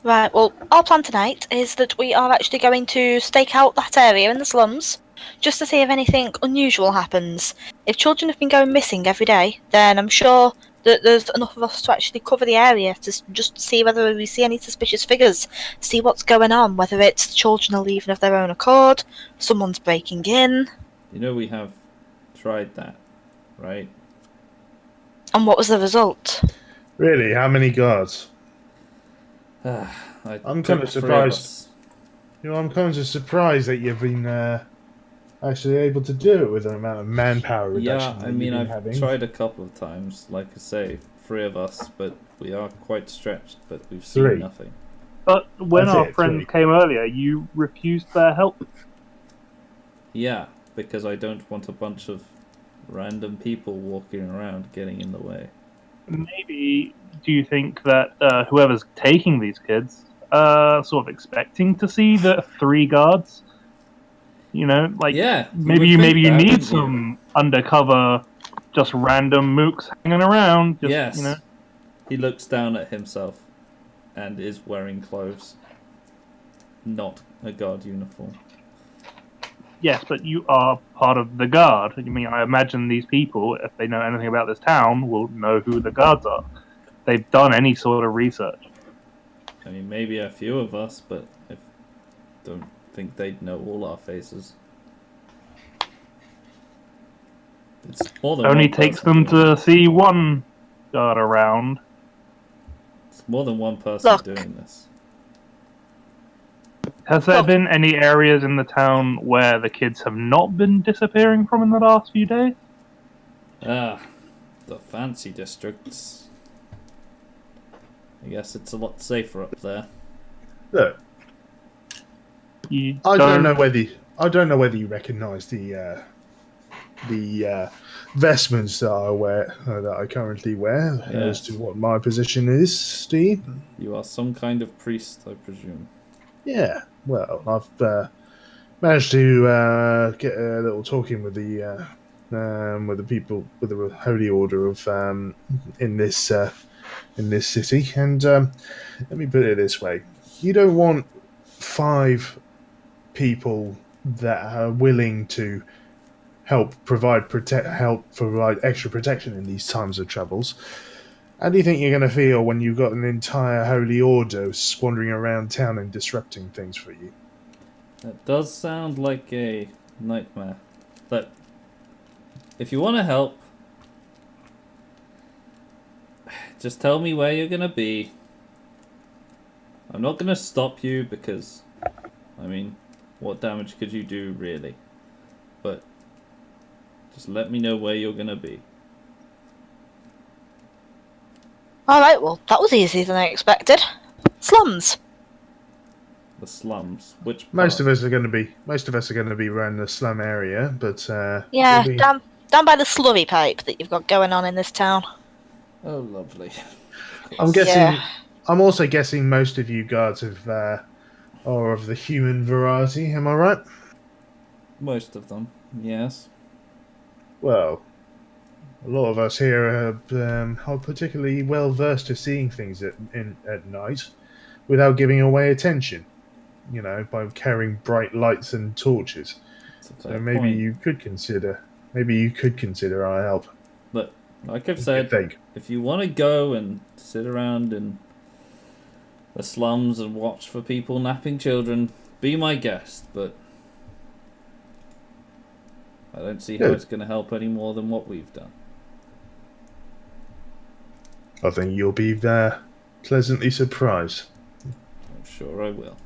Right, well, our plan tonight is that we are actually going to stake out that area in the slums, just to see if anything unusual happens. If children have been going missing every day, then I'm sure that there's enough of us to actually cover the area to just see whether we see any suspicious figures, see what's going on, whether it's children are leaving of their own accord, someone's breaking in. You know we have tried that, right? And what was the result? Really? How many guards? I'm kinda surprised. I'm kind of surprised that you've been actually able to do it with the amount of manpower reduction. Yeah, that I mean, you've been I've having. tried a couple of times, like I say, 3 of us, but we are quite stretched, but we've seen 3. nothing. But when That's our it, friends 3. came earlier, you refused their help. Yeah, because I don't want a bunch of random people walking around getting in the way. Maybe, do you think that whoever's taking these kids sort of expecting to see the 3 guards? You know, like Yeah, maybe you need some undercover, just random mooks hanging around. Just, Yes. you know. He looks down at himself and is wearing clothes, not a guard uniform. Yes, but you are part of the guard. I mean, I imagine these people, if they know anything about this town, will know who the guards are. They've done any sort of research. I mean, maybe a few of us, but I don't think they'd know all our faces. It's more than Only one takes person them doing to it. see one guard around. It's more than one person Look. doing this. Has there Look. been any areas in the town where the kids have not been disappearing from in the last few days? Ah, the fancy districts. I guess it's a lot safer up there. Look, You I don't know whether you recognise the vestments that I currently wear as to what my position is, Steve. You are some kind of priest, I presume. Yeah, well, I've managed to get a little talking with the people with the Holy Order of in this city, and let me put it this way: you don't want 5 people that are willing to help provide extra protection in these times of troubles. How do you think you're going to feel when you've got an entire Holy Order squandering around town and disrupting things for you? That does sound like a nightmare. But if you want to help, just tell me where you're going to be. I'm not going to stop you because, I mean, what damage could you do, really? But just let me know where you're going to be. Alright, well, that was easier than I expected. Slums. The slums. Which part? Most of us are going to be around the slum area, but Yeah, we'll be- down by the slurry pipe that you've got going on in this town. Oh, lovely. I'm guessing. Yeah. I'm also guessing most of you guards are of the human variety. Am I right? Most of them, yes. Well, a lot of us here are particularly well versed at seeing things at night without giving away attention. You know, by carrying bright lights and torches. It's a fair So maybe point. you could consider our help. Look, like I've What do you said, think? if you want to go and sit around in the slums and watch for people napping children, be my guest, but I don't see how Good. it's going to help any more than what we've done. I think you'll be pleasantly surprised. I'm sure I will.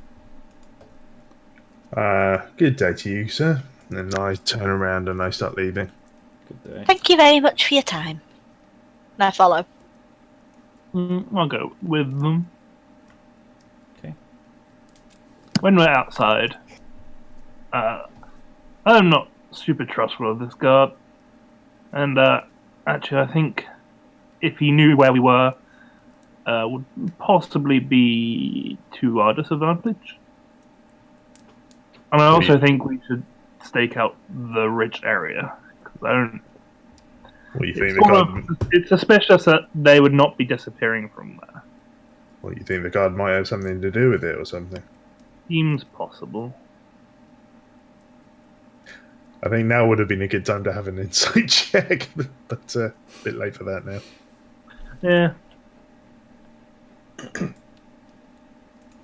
Good day to you, sir. And I turn around and I start leaving. Good day. Thank you very much for your time. And I follow. I'll go with them. Okay. When we're outside, I'm not super trustful of this guard. And actually, I think if he knew where we were, would possibly be to our disadvantage. And I also think we should stake out the rich area. Because I don't. What do you think? It's suspicious that they would not be disappearing from there. What, you think the guard might have something to do with it or something? Seems possible. I think now would have been a good time to have an insight check, but a bit late for that now. Yeah.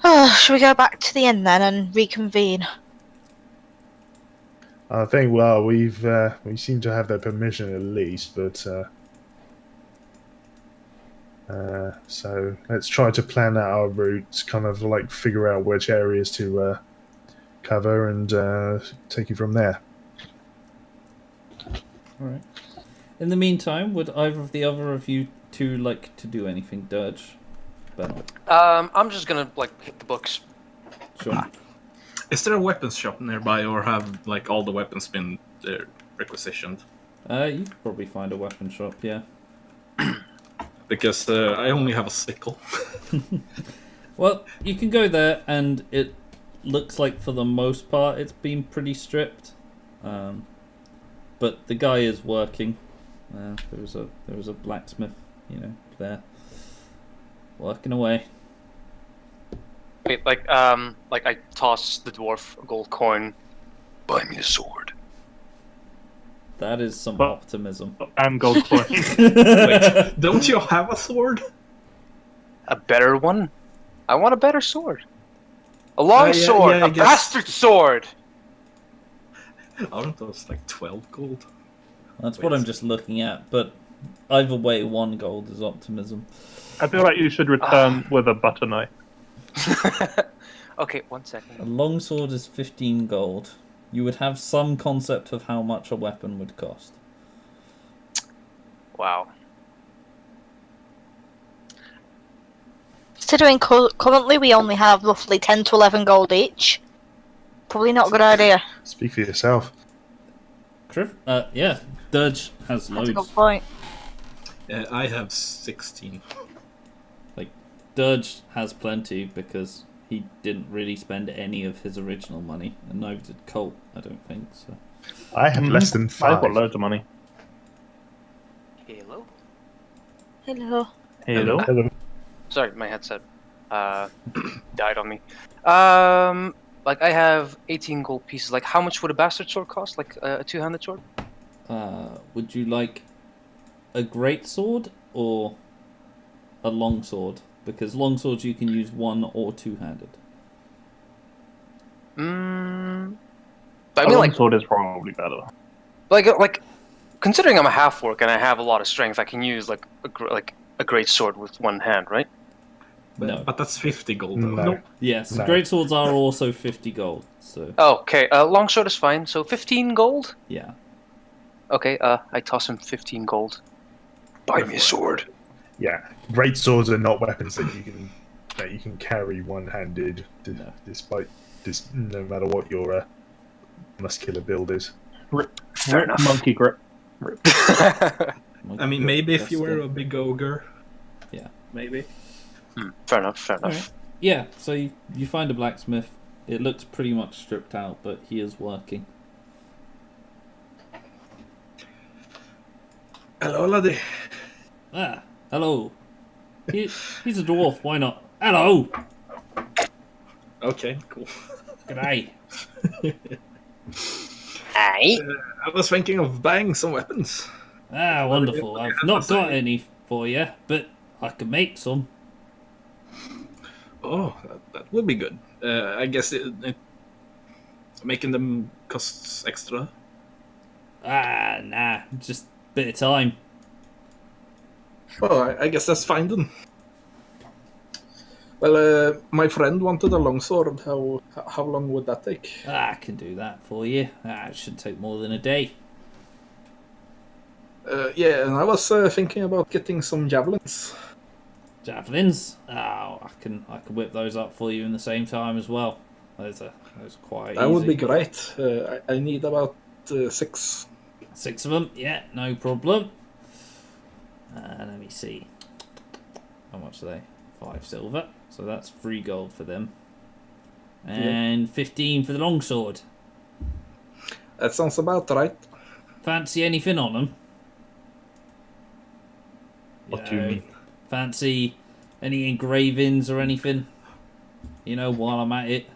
Oh, should we go back to the inn then and reconvene? I think, well, we seem to have their permission at least, but so let's try to plan out our routes, kind of like figure out which areas to cover and take you from there. Alright. In the meantime, would either of the other of you two like to do anything, Dirge? Bernard? I'm just gonna like hit the books. Sure. Is there a weapons shop nearby, or have like all the weapons been requisitioned? You could probably find a weapon shop, yeah. Because I only have a sickle. Well, you can go there, and it looks like for the most part it's been pretty stripped. But the guy is working. There was a blacksmith, there, working away. Wait, like I toss the dwarf a gold coin. Buy me a sword. That is some Well- optimism. And gold coin. Wait, don't you have a sword? A better one? I want a better sword. A long yeah, sword, yeah, I a guess. bastard sword. Aren't those like 12 gold? That's what I'm just looking at. But either way, 1 gold is optimism. I feel like you should return with a butter knife. Okay, 1 A second. longsword is 15 gold. You would have some concept of how much a weapon would cost. Wow. Considering currently we only have roughly 10 to 11 gold each, probably not a good idea. Speak for yourself. Yeah, Dirge has That's a loads. good point. I have 16. Dirge has plenty because he didn't really spend any of his original money, and neither did Colt, I don't think. So I have less than I've 5. got loads of money. Hello? Hello. Hello. Hello. Sorry, my headset died on me. Like I have 18 gold pieces. Like, how much would a bastard sword cost? Like a two-handed sword? would you like a great sword or a long sword? Because long swords you can use 1 or 2-handed. But I A mean, long like, sword is probably better. like, considering I'm a half orc and I have a lot of strength, I can use like a great sword with 1 hand, right? No. But that's 50 gold though. No. Yes, No. great swords are also 50 gold. So Oh, okay. Long sword is fine. So 15 gold. yeah. Okay. I toss him 15 gold. Buy me a sword. Yeah, great swords are not weapons that you can carry one-handed, No. despite no matter what your muscular build is. Fair enough. Monkey grip. I mean, maybe if you were That's a big ogre. Yeah. Maybe. Fair enough. Fair enough. Alright. Yeah, so you find a blacksmith. It looks pretty much stripped out, but he is working. Hello, laddie. Ah, hello. He's a dwarf, why not? Hello! Okay, cool. G'day. Aye. I was thinking of buying some weapons. Ah, wonderful. I've not got any for you, but I can make some. Oh, that would be good. I guess making them costs extra. Ah, nah, just a bit of time. Oh, I guess that's fine then. Well, my friend wanted a longsword. How long would that take? Ah, I can do that for you. Ah, it shouldn't take more than a day. Yeah, and I was thinking about getting some javelins. Javelins? Oh, I can whip those up for you in the same time as well. Those are quite That easy. would be great. I need about 6. 6 of them? Yeah, no problem. Let me see. How much are they? 5 silver. So that's 3 gold for them. And 15 for the longsword. That sounds about right. Fancy anything on them? What do you mean? Fancy Any engravings or anything? You know, while I'm at it.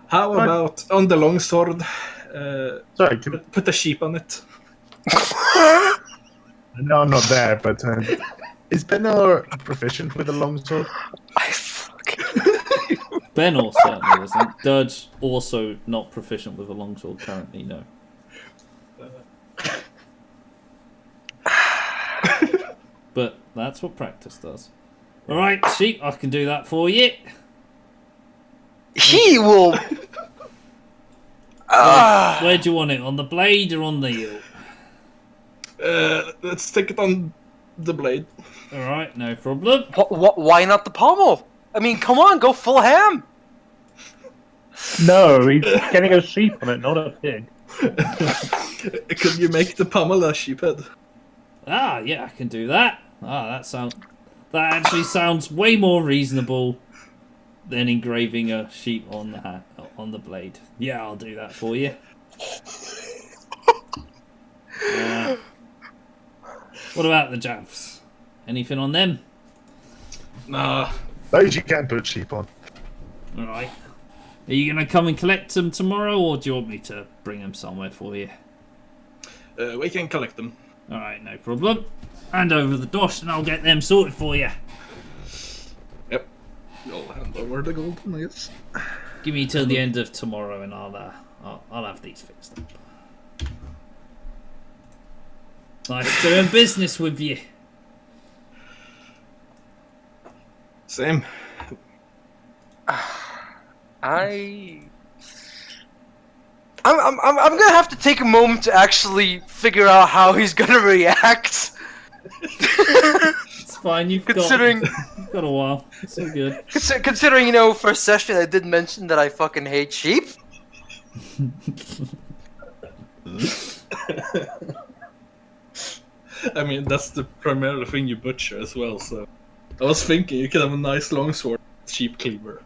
How about on the longsword? Sorry, Put a sheep on it. no, I'm not there, but is Benor proficient with a longsword? I fucking. Benor certainly isn't. Dudge also not proficient with a longsword currently, no. But that's what practice does. Alright, sheep, I can do that for you. He will. Where do you want it? On the blade or on the heel? Let's take it on the blade. Alright, no problem. Why not the pommel? I mean, come on, go full ham. No, he's getting a sheep on it, not a pig. Could you make the pommel a sheep head? Ah, yeah, I can do that. That actually sounds way more reasonable than engraving a sheep on the blade. Yeah, I'll do that for you. What about the Javs? Anything on them? Nah. Those you can put sheep on. Alright. Are you going to come and collect them tomorrow, or do you want me to bring them somewhere for you? We can collect them. Alright, no problem. Hand over the dosh and I'll get them sorted for you. Yep. You'll hand over the gold, I guess. Give me till the end of tomorrow and I'll have these fixed up. Nice doing business with you. Same. I'm gonna have to take a moment to actually figure out how he's gonna react. It's fine, you've got a while. It's all good. Considering, you know, first session I did mention that I fucking hate sheep. I mean, that's the primary thing you butcher as well, so... I was thinking you could have a nice longsword sheep cleaver.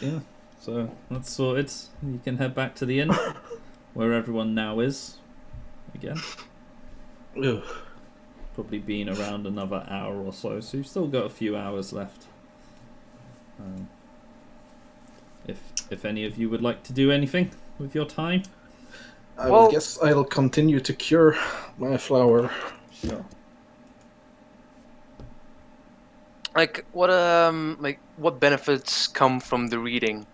Yeah, so that's sorted. You can head back to the inn, where everyone now is, again. Ugh. Probably been around another hour or so you've still got a few hours left. If any of you would like to do anything with your time. I guess I'll continue to cure my flower. Sure. What benefits come from the reading?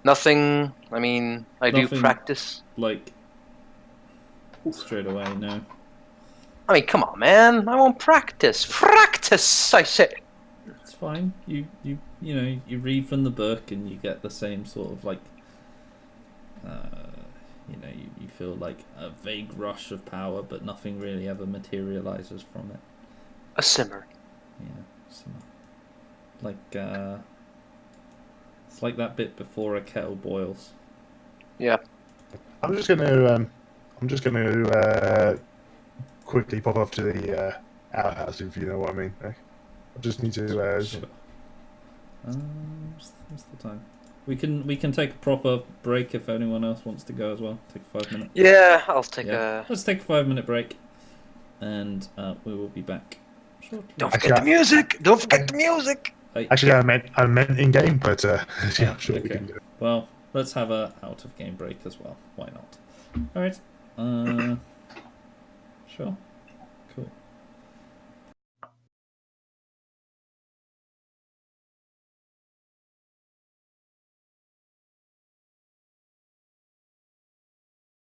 Nothing. I mean, I do Nothing. practice. Like, straight away, no. I mean, come on, man. I want practice. Practice, I say. It's fine. You know, you read from the book and you get the same sort of like, you know, you feel like a vague rush of power, but nothing really ever materializes from it. A simmer. Yeah, simmer. Like, it's like that bit before a kettle boils. Yeah. I'm just gonna quickly pop off to the outhouse, if you know what I mean. I just need to. Sure. What's the time? We can take a proper break if anyone else wants to go as well. Take a 5 minute. Yeah, I'll take a. Let's take a 5 minute break, and we will be back shortly. Don't forget the music. Don't forget the music. Actually, I meant in game, but yeah, sure we okay. can do it. Well, let's have a out of game break as well. Why not? All right. Sure.